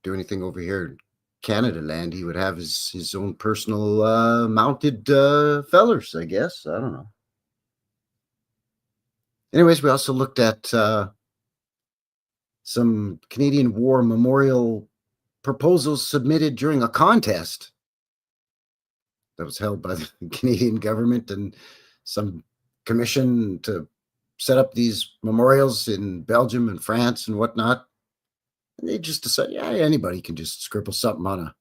do anything over here in Canadaland, he would have his own personal mounted fellers, I guess. I don't know. Anyways, we also looked at some Canadian War Memorial proposals submitted during a contest that was held by the Canadian government and some commission to set up these memorials in Belgium and France and whatnot. And they just decided, yeah, anybody can just scribble something on a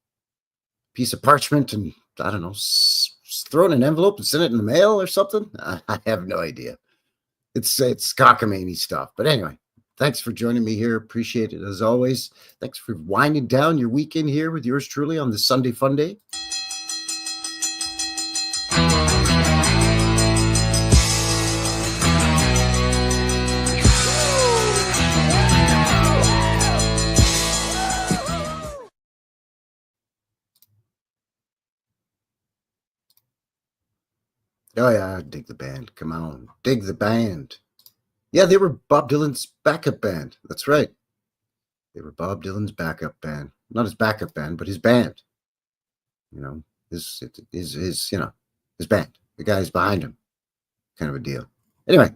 piece of parchment and, I don't know, throw it in an envelope and send it in the mail or something. I have no idea. It's cockamamie stuff. But anyway, thanks for joining me here. Appreciate it as always. Thanks for winding down your weekend here with yours truly on this Sunday Fun Day. Oh, yeah, I dig the band. Come on. Dig the band. Yeah, they were Bob Dylan's backup band. That's right. They were Bob Dylan's backup band. Not his backup band, but his band. You know, his band. The guys behind him. Kind of a deal. Anyway,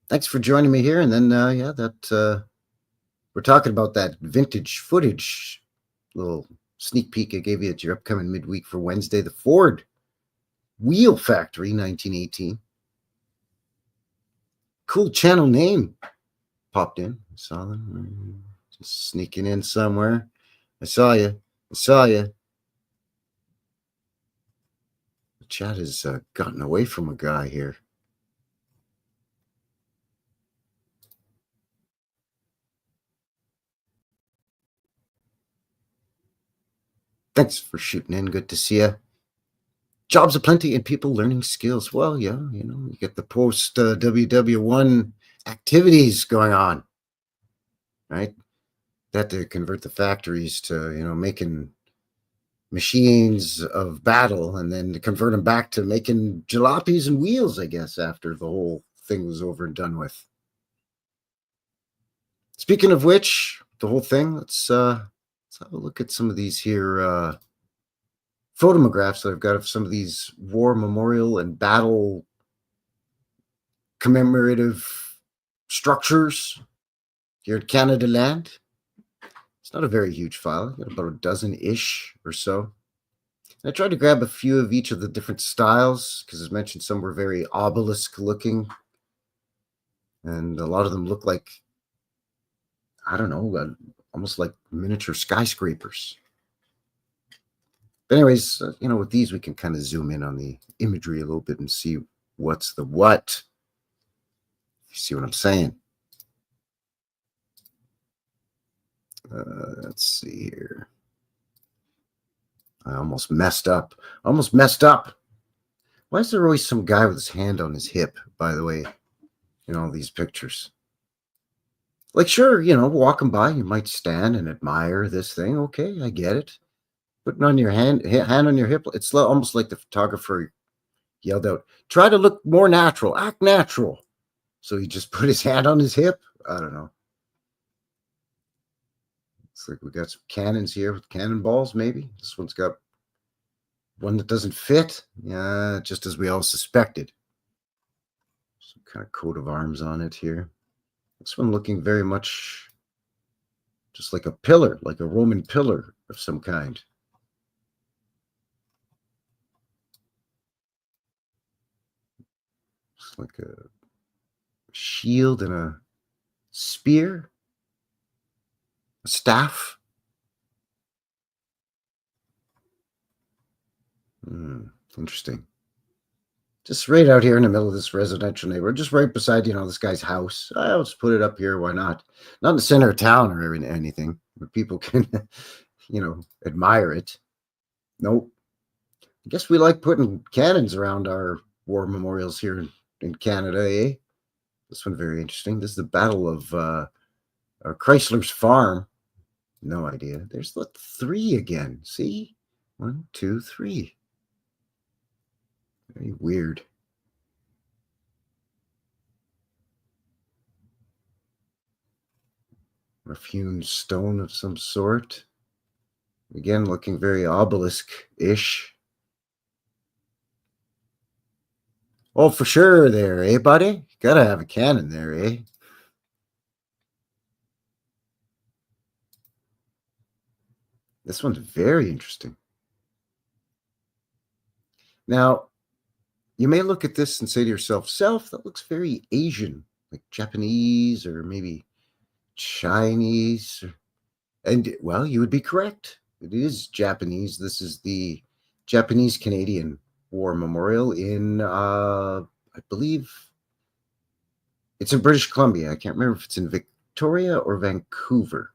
thanks for joining me here. And then, we're talking about that vintage footage. Little sneak peek I gave you at your upcoming midweek for Wednesday. The Ford Wheel Factory, 1918. Cool channel name popped in. I saw them. Just sneaking in somewhere. I saw you. The chat has gotten away from a guy here. Thanks for shooting in. Good to see you. Jobs aplenty and people learning skills. Well, yeah, you know, you get the post WW1 activities going on, right? That to convert the factories to, you know, making machines of battle and then to convert them back to making jalopies and wheels, I guess, after the whole thing was over and done with. Speaking of which, the whole thing, let's have a look at some of these here photographs that I've got of some of these war memorial and battle commemorative structures here at Canadaland. It's not a very huge file. I've got about a dozen-ish or so. And I tried to grab a few of each of the different styles because, as mentioned, some were very obelisk-looking. And a lot of them look like, I don't know, almost like miniature skyscrapers. But anyways, you know, with these, we can kind of zoom in on the imagery a little bit and see what's the what. You see what I'm saying? Let's see here. I almost messed up. Why is there always some guy with his hand on his hip, by the way, in all these pictures? Like, sure, you know, walking by, you might stand and admire this thing. Okay, I get it. Putting on your hand on your hip, it's almost like the photographer yelled out, try to look more natural, act natural. So he just put his hand on his hip. I don't know. Looks like we got some cannons here with cannonballs, maybe. This one's got one that doesn't fit. Yeah, just as we all suspected. Some kind of coat of arms on it here. This one looking very much just like a pillar, like a Roman pillar of some kind. It's like a shield and a spear, a staff. Interesting. Just right out here in the middle of this residential neighborhood, just right beside, this guy's house. I'll just put it up here. Why not? Not in the center of town or anything where people can, admire it. Nope. I guess we like putting cannons around our war memorials here in Canada, eh? This one very interesting. This is the Battle of Chrysler's Farm. No idea. There's the 3 again. See? 1, 2, 3. Very weird. A hewn stone of some sort. Again, looking very obelisk-ish. Oh, for sure there, eh, buddy? Gotta have a cannon there, eh? This one's very interesting. Now, you may look at this and say to yourself, that looks very Asian, like Japanese or maybe Chinese. And, well, you would be correct. It is Japanese. This is the Japanese-Canadian War Memorial in, I believe, it's in British Columbia. I can't remember if it's in Victoria or Vancouver.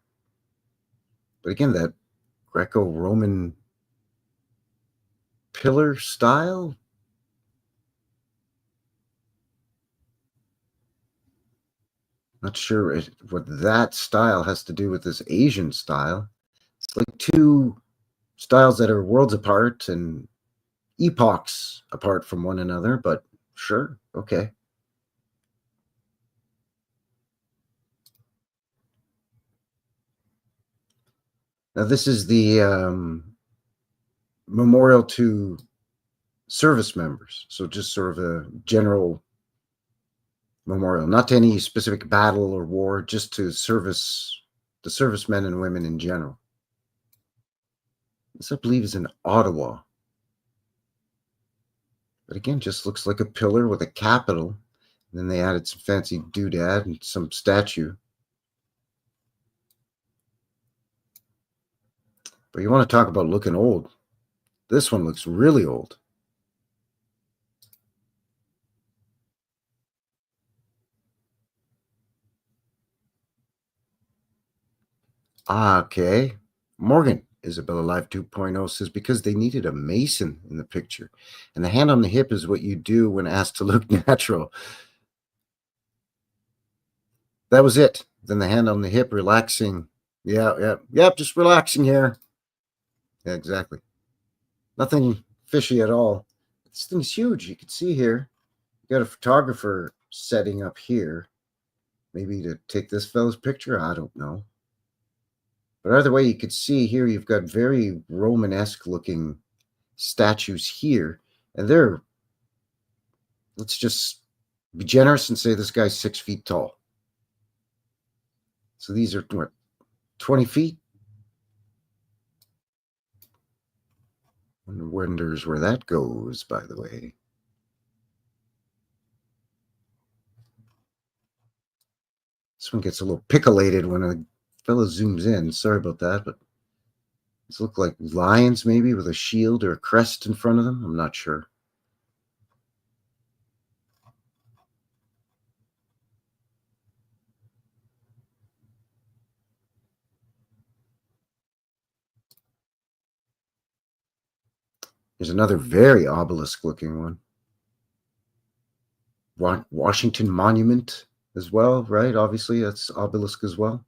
But again, that Greco-Roman pillar style. Not sure what that style has to do with this Asian style. It's like 2 styles that are worlds apart and epochs apart from one another, but sure, okay. Now, this is the memorial to service members. So just sort of a general memorial, not to any specific battle or war, just to the servicemen and women in general. This, I believe, is in Ottawa. But again, just looks like a pillar with a capital. And then they added some fancy doodad and some statue. But you want to talk about looking old. This one looks really old. Okay. Morgan, Isabella Live 2.0 says, because they needed a mason in the picture. And the hand on the hip is what you do when asked to look natural. That was it. Then the hand on the hip, relaxing. Yep, just relaxing here. Yeah, exactly. Nothing fishy at all. This thing's huge. You can see here. You got a photographer setting up here. Maybe to take this fellow's picture. I don't know. But either way, you could see here you've got very Romanesque looking statues here. And they're, let's just be generous and say this guy's 6 feet tall. So these are, what, 20 feet? Wonders where that goes, by the way. This one gets a little pickolated when a fellow zooms in. Sorry about that, but these look like lions maybe with a shield or a crest in front of them. I'm not sure. There's another very obelisk-looking one. Washington Monument as well, right? Obviously, that's obelisk as well.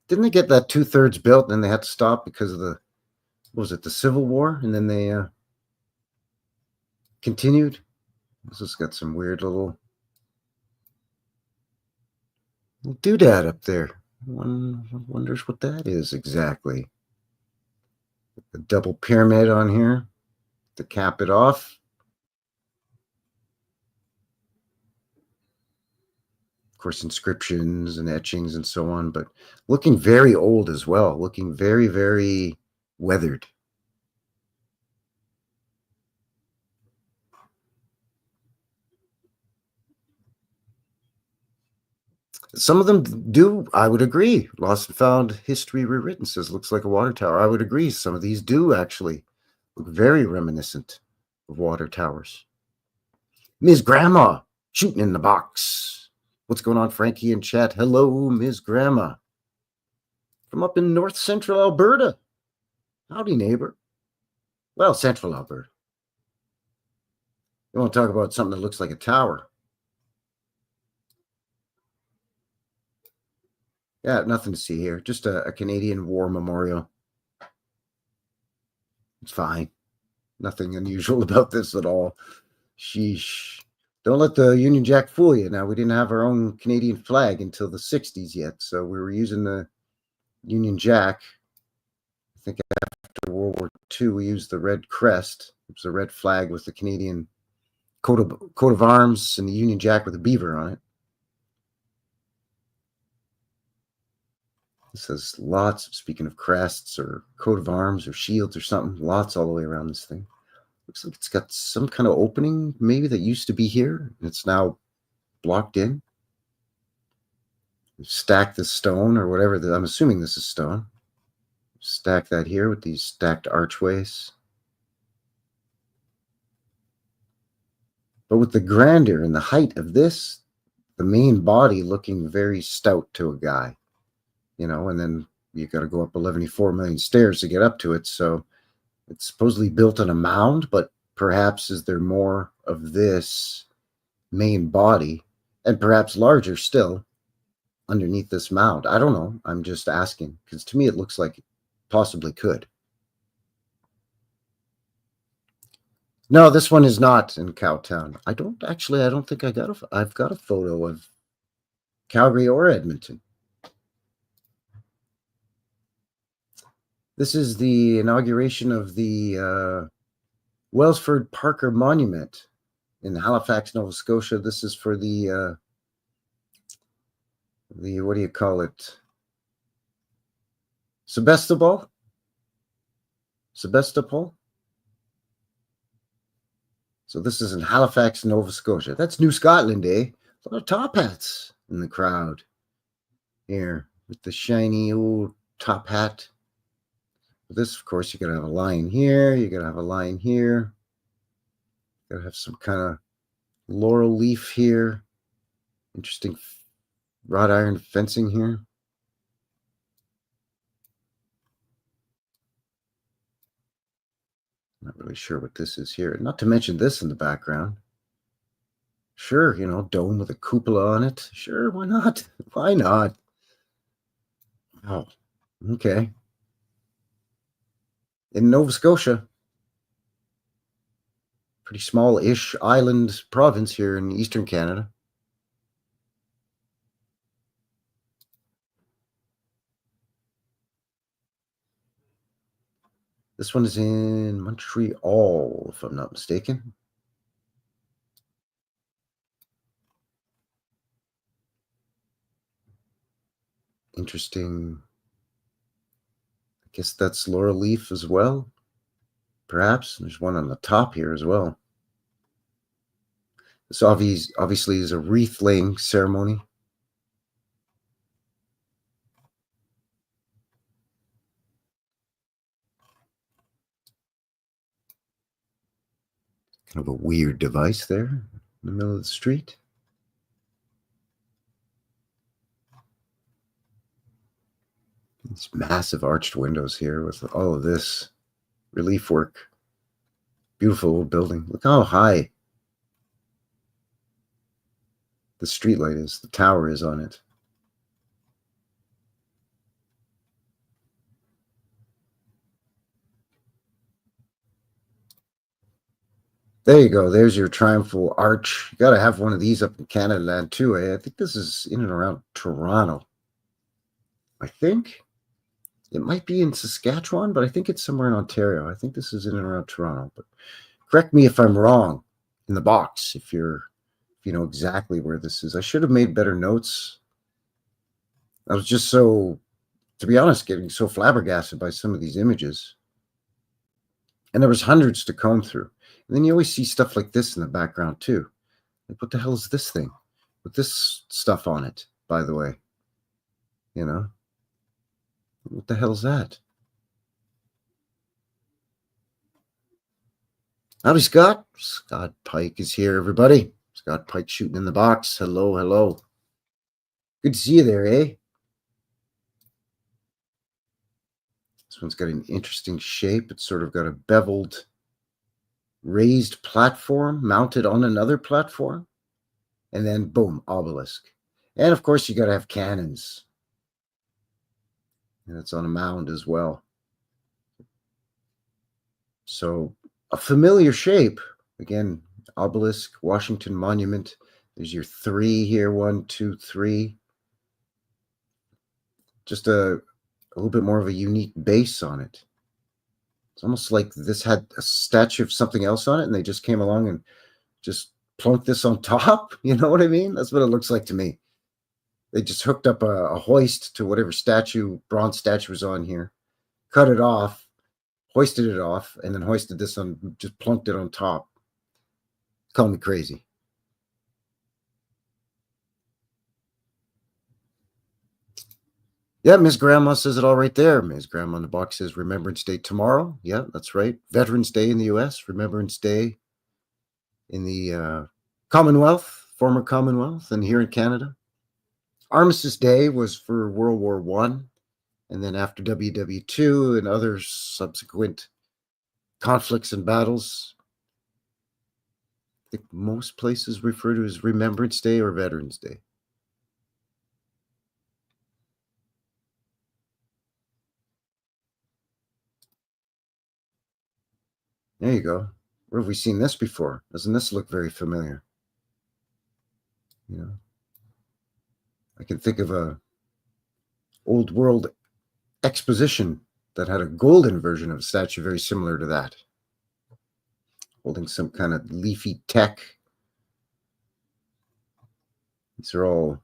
Didn't they get that 2/3 built and then they had to stop because of the, what was it, the Civil War? And then they continued. This has got some weird little doodad up there. One wonders what that is exactly. A double pyramid on here to cap it off. course, inscriptions and etchings and so on, but looking very old as well, looking very, very weathered. Some of them do, I would agree. Lost and Found History Rewritten says looks like a water tower. I would agree. Some of these do actually look very reminiscent of water towers. Ms. Grandma shooting in the box. What's going on, Frankie in chat? Hello, Ms. Grandma. From up in north central Alberta. Howdy, neighbor. Well, central Alberta. You want to talk about something that looks like a tower? Yeah, nothing to see here. Just a Canadian War memorial. It's fine. Nothing unusual about this at all. Sheesh. Don't let the Union Jack fool you. Now, we didn't have our own Canadian flag until the 60s yet, so we were using the Union Jack. I think after World War II, we used the red crest. It was a red flag with the Canadian coat of arms and the Union Jack with a beaver on it. This has lots, speaking of crests or coat of arms or shields or something, lots all the way around this thing. Looks like it's got some kind of opening maybe that used to be here. And it's now blocked in. We've stacked the stone or whatever. I'm assuming this is stone. Stack that here with these stacked archways. But with the grandeur and the height of this, the main body looking very stout to a guy. You know, and then you got to go up 11.4 million stairs to get up to it. So it's supposedly built on a mound, but perhaps is there more of this main body and perhaps larger still underneath this mound? I don't know. I'm just asking because to me it looks like it possibly could. No, this one is not in Cowtown. I don't think I've got a photo of Calgary or Edmonton. This is the inauguration of the Wellsford Parker Monument in Halifax, Nova Scotia. This is for the what do you call it? Sebastopol? So this is in Halifax, Nova Scotia. That's New Scotland, eh? A lot of top hats in the crowd here with the shiny old top hat. This, of course, you got to have a line here. You got to have a line here. Got to have some kind of laurel leaf here. Interesting wrought iron fencing here. Not really sure what this is here. Not to mention this in the background. Sure, you know, dome with a cupola on it. Sure, why not? Why not? Oh, okay. In Nova Scotia, pretty small-ish island province here in eastern Canada. This one is in Montreal, if I'm not mistaken. Interesting. I guess that's laurel leaf as well. Perhaps. There's one on the top here as well. This obviously is a wreath laying ceremony. Kind of a weird device there in the middle of the street. These massive arched windows here with all of this relief work. Beautiful old building. Look how high the streetlight is, the tower is on it. There you go. There's your triumphal arch. You got to have one of these up in Canadaland too. I think this is in and around Toronto. I think it might be in Saskatchewan, but I think it's somewhere in Ontario. I think this is in and around Toronto. But correct me if I'm wrong in the box if you're if you know exactly where this is. I should have made better notes. I was just so, to be honest, getting so flabbergasted by some of these images. And there was hundreds to comb through. And then you always see stuff like this in the background too. Like, what the hell is this thing with this stuff on it, by the way? You know, what the hell is that? Howdy, Scott. Scott Pike is here, everybody. Scott Pike shooting in the box. Hello, hello. Good to see you there, eh? This one's got an interesting shape. It's sort of got a beveled, raised platform mounted on another platform. And then, boom, obelisk. And, of course, you got to have cannons. And it's on a mound as well. So, a familiar shape. Again, obelisk, Washington Monument. There's your 3 here. 1, 2, 3. Just a little bit more of a unique base on it. It's almost like this had a statue of something else on it, and they just came along and just plunked this on top. You know what I mean? That's what it looks like to me. They just hooked up a hoist to whatever bronze statue was on here, cut it off, hoisted it off, and then hoisted this on, just plunked it on top. Call me crazy. Yeah, Miss Grandma says it all right there. Miss Grandma on the box says Remembrance Day tomorrow. Yeah, that's right. Veterans Day in the U.S., Remembrance Day in the Commonwealth, former Commonwealth, and here in Canada. Armistice Day was for World War One, and then after WW2 and other subsequent conflicts and battles, I think most places refer to as Remembrance Day or Veterans Day. There you go. Where have we seen this before? Doesn't this look very familiar? You know, I can think of a old world exposition that had a golden version of a statue very similar to that, holding some kind of leafy tech. These are all,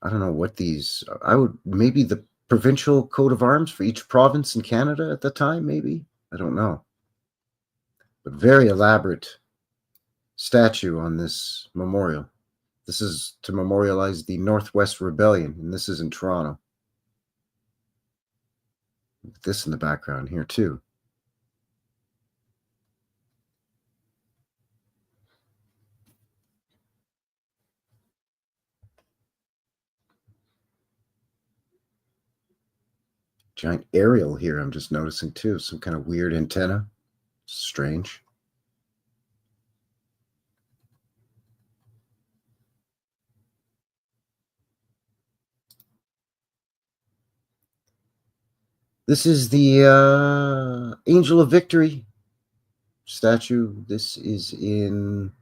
I don't know what these, I would, maybe the provincial coat of arms for each province in Canada at the time, maybe? I don't know. But very elaborate statue on this memorial. This is to memorialize the Northwest Rebellion, and this is in Toronto. This in the background here too. Giant aerial here I'm just noticing too. Some kind of weird antenna. Strange. This is the Angel of Victory statue. This is in,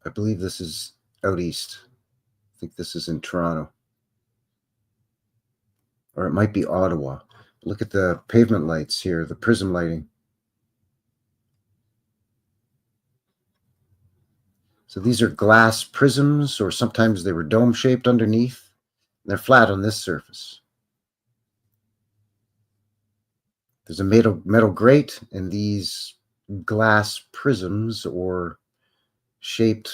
I believe this is out east. I think this is in Toronto. Or it might be Ottawa. Look at the pavement lights here, the prism lighting. So these are glass prisms, or sometimes they were dome-shaped underneath. They're flat on this surface. There's a metal grate, and these glass prisms or shaped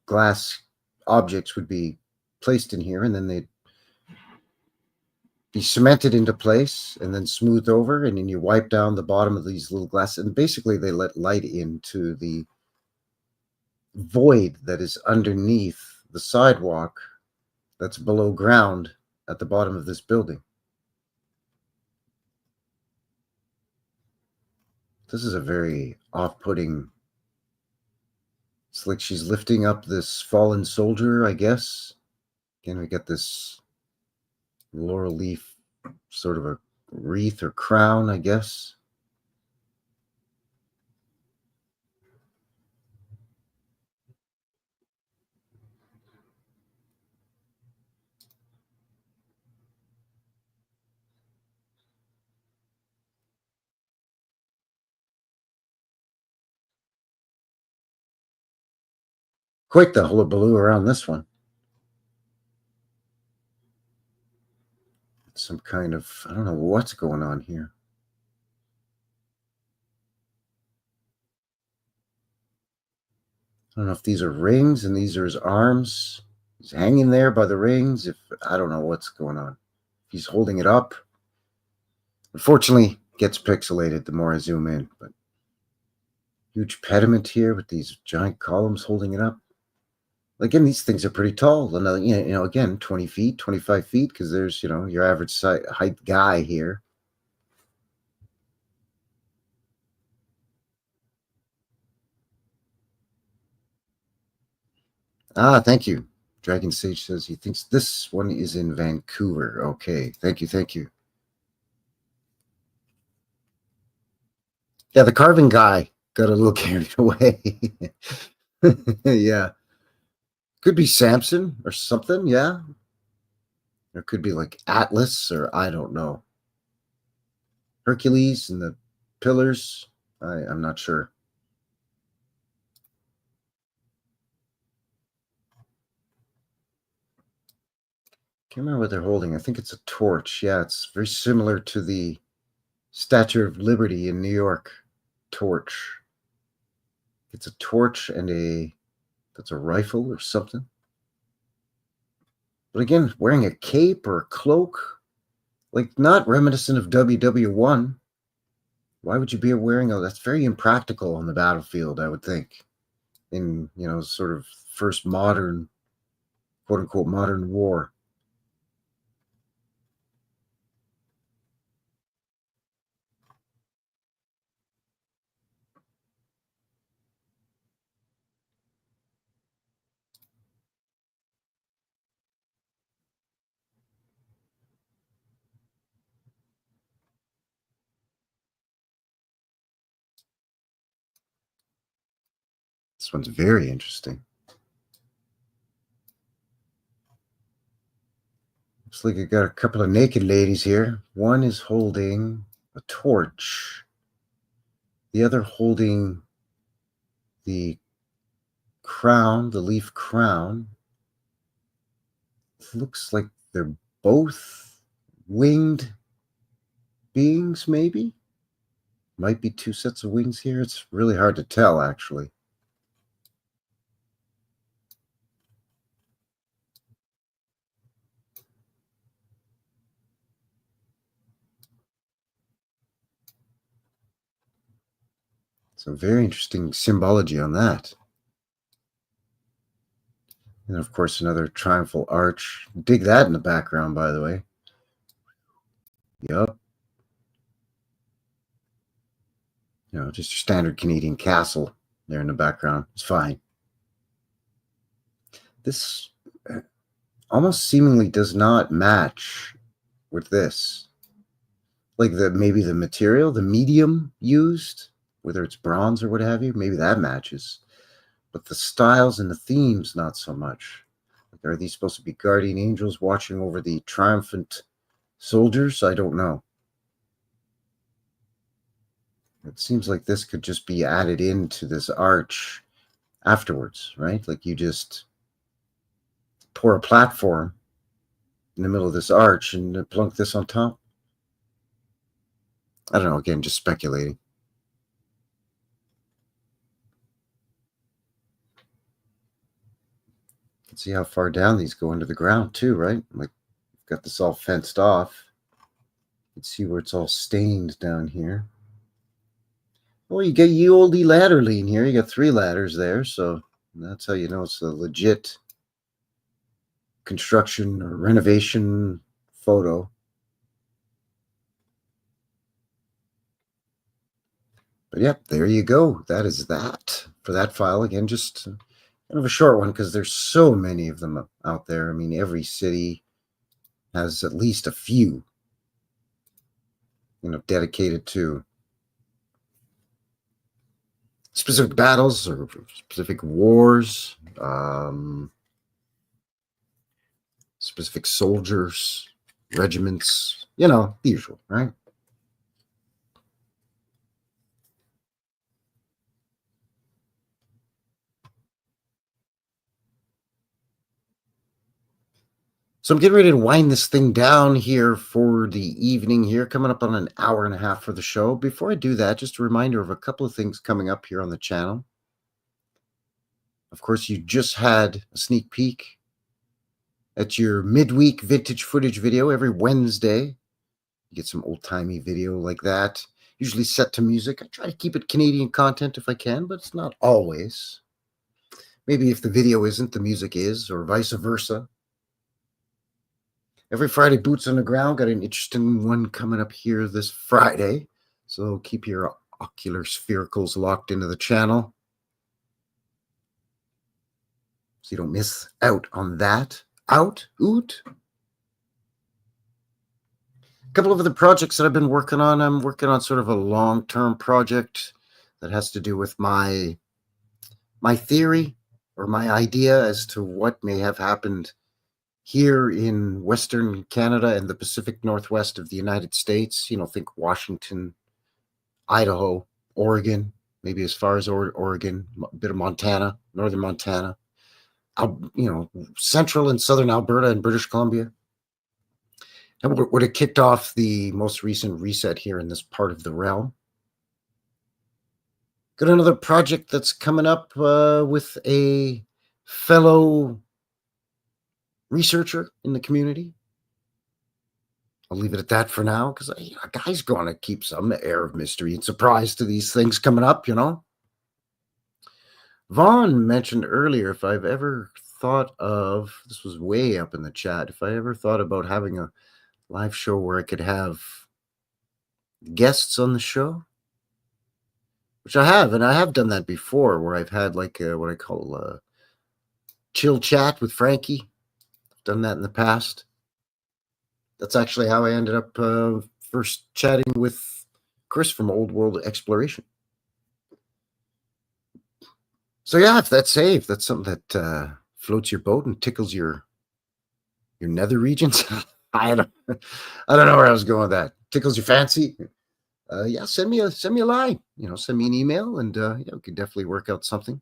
glass objects would be placed in here, and then they'd be cemented into place and then smoothed over, and then you wipe down the bottom of these little glass, and basically they let light into the void that is underneath the sidewalk that's below ground at the bottom of this building. This is a very off-putting, it's like she's lifting up this fallen soldier, I guess. Again, we get this laurel leaf, sort of a wreath or crown, I guess. Quite the hullabaloo around this one. Some kind of, I don't know what's going on here. I don't know if these are rings and these are his arms. He's hanging there by the rings. If I don't know what's going on. He's holding it up. Unfortunately, it gets pixelated the more I zoom in. But huge pediment here with these giant columns holding it up. Again, these things are pretty tall. And again, 20 feet, 25 feet, because there's, your average height guy here. Ah, thank you. Dragon Sage says he thinks this one is in Vancouver. Okay, thank you, thank you. Yeah, the carving guy got a little carried away. Yeah. Could be Samson or something, yeah. Or could be like Atlas, or I don't know. Hercules and the pillars. I'm not sure. Can't remember what they're holding. I think it's a torch. Yeah, it's very similar to the Statue of Liberty in New York torch. It's a torch and that's a rifle or something. But again, wearing a cape or a cloak, like not reminiscent of WW1. Why would you be wearing that's very impractical on the battlefield, I would think. In, sort of first modern, quote unquote, modern war. This one's very interesting. Looks like I got a couple of naked ladies here. One is holding a torch. The other holding the crown, the leaf crown. It looks like they're both winged beings, maybe? Might be two sets of wings here. It's really hard to tell, actually. So very interesting symbology on that. And of course, another triumphal arch. Dig that in the background, by the way. Yup. Just your standard Canadian castle there in the background. It's fine. This almost seemingly does not match with this. Like maybe the material, the medium used, whether it's bronze or what have you, maybe that matches. But the styles and the themes, not so much. Like, are these supposed to be guardian angels watching over the triumphant soldiers? I don't know. It seems like this could just be added into this arch afterwards, right? Like you just pour a platform in the middle of this arch and plunk this on top. I don't know, again, just speculating. You can see how far down these go into the ground too, right? Like, got this all fenced off. You can see where it's all stained down here. Well, you get ye olde ladder lean here. You got 3 ladders there, so that's how you know it's a legit construction or renovation photo. But yep, there you go. That is that for that file. Again, just kind of a short one because there's so many of them out there. I mean, every city has at least a few, dedicated to specific battles or specific wars, specific soldiers, regiments, the usual, right? So I'm getting ready to wind this thing down here for the evening here, coming up on an hour and a half for the show. Before I do that, just a reminder of a couple of things coming up here on the channel. Of course, you just had a sneak peek at your midweek vintage footage video every Wednesday. You get some old-timey video like that, usually set to music. I try to keep it Canadian content if I can, but it's not always. Maybe if the video isn't, the music is, or vice versa. Every Friday, boots on the ground. Got an interesting one coming up here this Friday. So keep your ocular sphericals locked into the channel so you don't miss out on that. Oot. A couple of other projects that I've been working on. I'm working on sort of a long-term project that has to do with my theory or my idea as to what may have happened here in Western Canada and the Pacific Northwest of the United States. You know, think Washington, Idaho, Oregon, maybe as far as Oregon, a bit of Montana, northern Montana, central and southern Alberta and British Columbia. And would have kicked off the most recent reset here in this part of the realm. Got another project that's coming up with a fellow researcher in the community. I'll leave it at that for now, because a guy's going to keep some air of mystery and surprise to these things coming up, you know. Vaughn mentioned earlier if I've ever thought of, this was way up in the chat, if I ever thought about having a live show where I could have guests on the show, which I have, and I have done that before, where I've had like what I call a chill chat with Frankie. I've done that in the past. That's actually how I ended up first chatting with Chris from Old World Exploration. So yeah, if that's something that floats your boat and tickles your nether regions. I don't know where I was going with that. Tickles your fancy. Yeah, send me a line. Send me an email, and we could definitely work out something.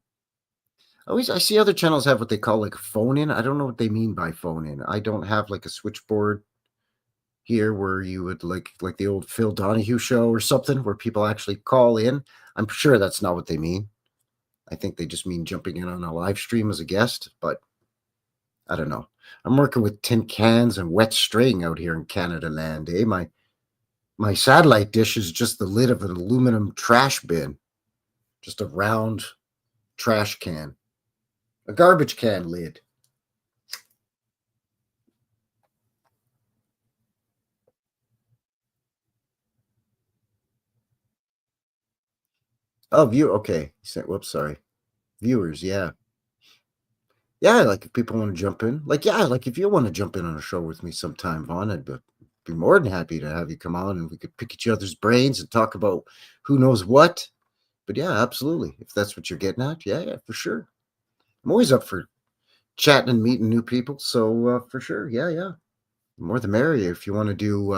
I see other channels have what they call like a phone in. I don't know what they mean by phone in. I don't have like a switchboard here where you would like the old Phil Donahue show or something where people actually call in. I'm sure that's not what they mean. I think they just mean jumping in on a live stream as a guest, but I don't know. I'm working with tin cans and wet string out here in Canadaland, eh? My satellite dish is just the lid of an aluminum trash bin, just a round trash can, a garbage can lid. Oh, okay. Whoops, sorry. Viewers, yeah. Yeah, like if people want to jump in. Like if you want to jump in on a show with me sometime, Vaughn, I'd be more than happy to have you come on and we could pick each other's brains and talk about who knows what. But yeah, absolutely. If that's what you're getting at, yeah, for sure. I'm always up for chatting and meeting new people. So for sure, yeah. The more the merrier. If you want to do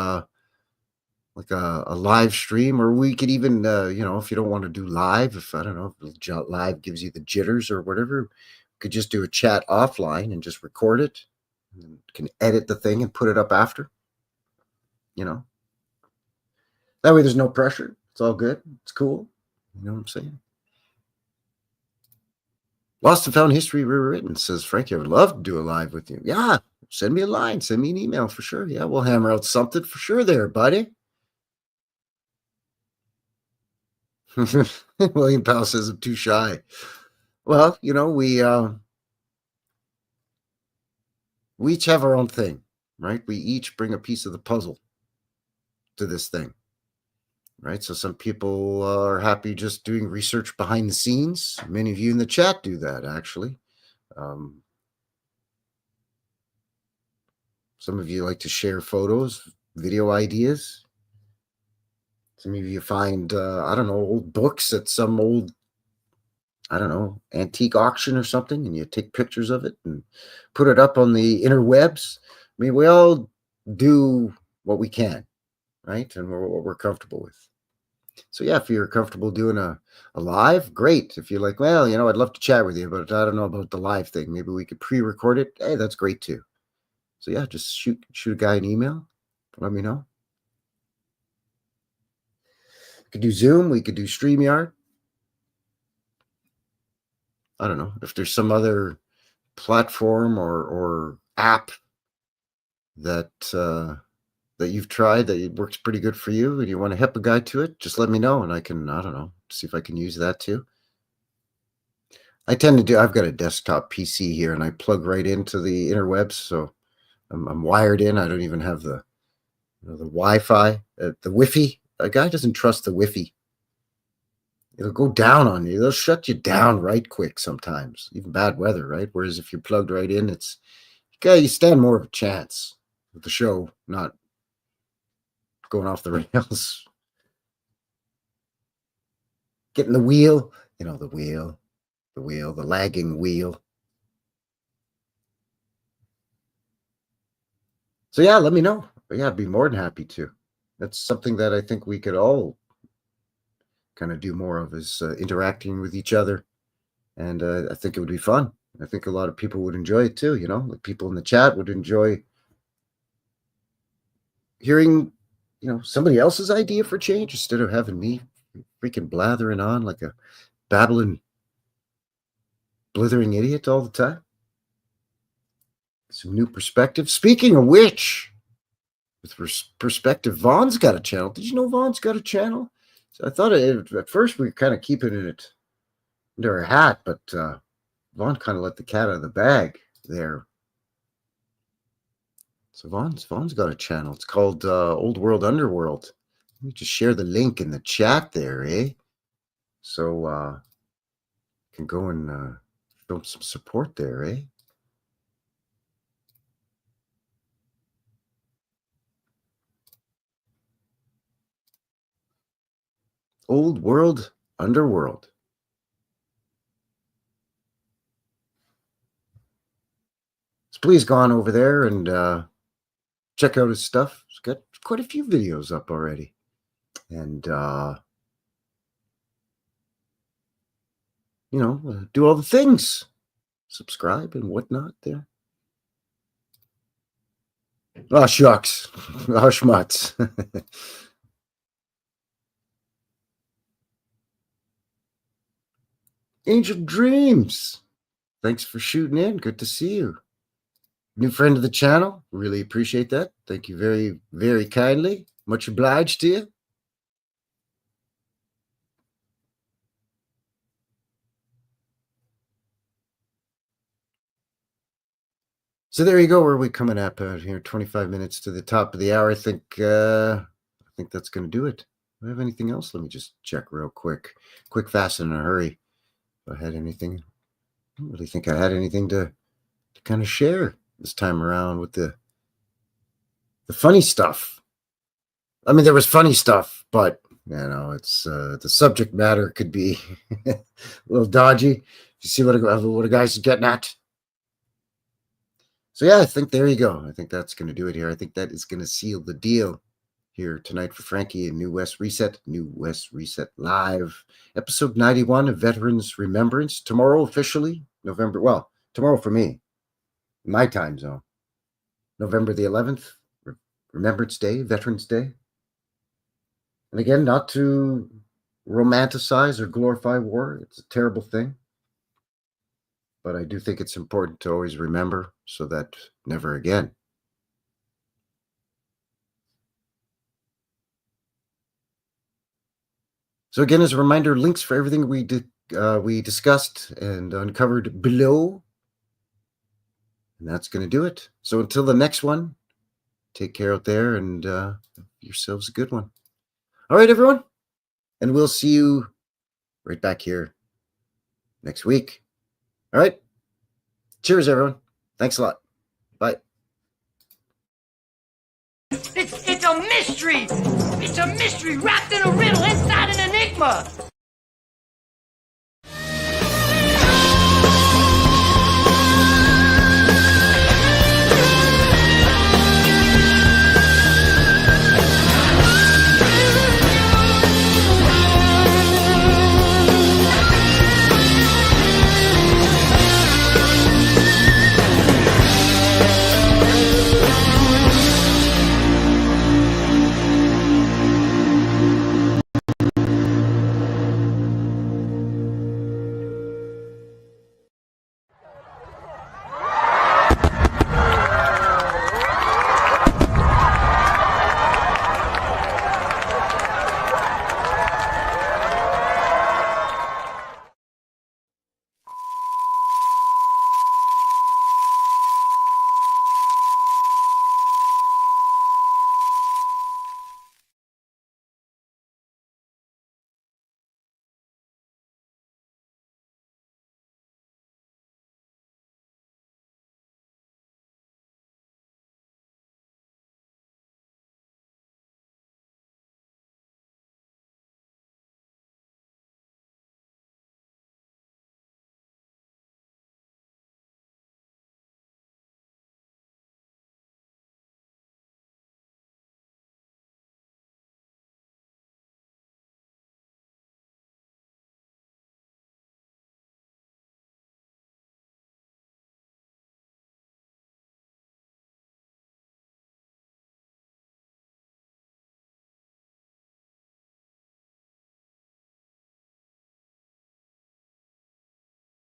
like a live stream, or we could even, if you don't want to do live, if I don't know, if live gives you the jitters or whatever, could just do a chat offline and just record it, and can edit the thing and put it up after. That way there's no pressure. It's all good. It's cool. You know what I'm saying? Lost and Found History Rewritten, says Frankie. I would love to do a live with you. Yeah, send me a line. Send me an email for sure. Yeah, we'll hammer out something for sure there, buddy. William Powell says I'm too shy. Well, we each have our own thing, right? We each bring a piece of the puzzle to this thing, right? So some people are happy just doing research behind the scenes. Many of you in the chat do that, actually. Some of you like to share photos, video ideas. Some of you find, old books at some old, antique auction or something, and you take pictures of it and put it up on the interwebs. I mean, we all do what we can, right? And what we're comfortable with. So yeah, if you're comfortable doing a live, great. If you're like, well, I'd love to chat with you, but I don't know about the live thing. Maybe we could pre-record it. Hey, that's great too. So yeah, just shoot a guy an email. Let me know. We could do Zoom. We could do StreamYard. I don't know if there's some other platform or app that that you've tried that it works pretty good for you and you want to help a guy to it, just let me know and I don't know, see if I can use that too. I tend to do, I've got a desktop PC here and I plug right into the interwebs, so I'm wired in. I don't even have the Wi-Fi, the Wi-Fi. A guy doesn't trust the Wi-Fi. It'll go down on you. They'll shut you down right quick sometimes, even bad weather, right? Whereas if you're plugged right in, it's, okay, you stand more of a chance with the show not going off the rails. Getting the wheel, the lagging wheel. So yeah, let me know. But yeah, I'd be more than happy to. That's something that I think we could all kind of do more of, is interacting with each other. And I think it would be fun. I think a lot of people would enjoy it too, like people in the chat would enjoy hearing, somebody else's idea for change instead of having me freaking blathering on like a babbling, blithering idiot all the time. Some new perspective. Speaking of which, with perspective, Vaughn's got a channel. Did you know Vaughn's got a channel? So I thought at first we were kind of keeping it under our hat, but Vaughn kind of let the cat out of the bag there. So Vaughn's got a channel. It's called Old World, Underworld. Let me just share the link in the chat there, eh? So you can go and show some support there, eh? Old World, Underworld. So please go on over there and check out his stuff. He's got quite a few videos up already. And, do all the things. Subscribe and whatnot there. Oh, shucks. Oh, schmutz. Angel Dreams. Thanks for shooting in. Good to see you. New friend of the channel. Really appreciate that. Thank you very, very kindly. Much obliged to you. So there you go. Where are we coming up out here? 25 minutes to the top of the hour. I think that's going to do it. Do I have anything else? Let me just check real quick. Quick, fast, and in a hurry. If I had anything. I don't really think I had anything to kind of share this time around with the funny stuff. I mean, there was funny stuff, but it's the subject matter could be a little dodgy. You see what a guy's getting at? So yeah, I think there you go. I think that's going to do it here. I think that is going to seal the deal here tonight for Frankie and New West Reset Live, episode 91 of Veterans Remembrance. Tomorrow officially, tomorrow for me, my time zone, November the 11th, Remembrance Day, Veterans Day. And again, not to romanticize or glorify war. It's a terrible thing. But I do think it's important to always remember so that never again. So again, as a reminder, links for everything we discussed and uncovered below. And that's going to do it. So until the next one, take care out there and have yourselves a good one. All right, everyone. And we'll see you right back here next week. All right. Cheers, everyone. Thanks a lot. Bye. It's a mystery. It's a mystery wrapped in a riddle inside an enigma.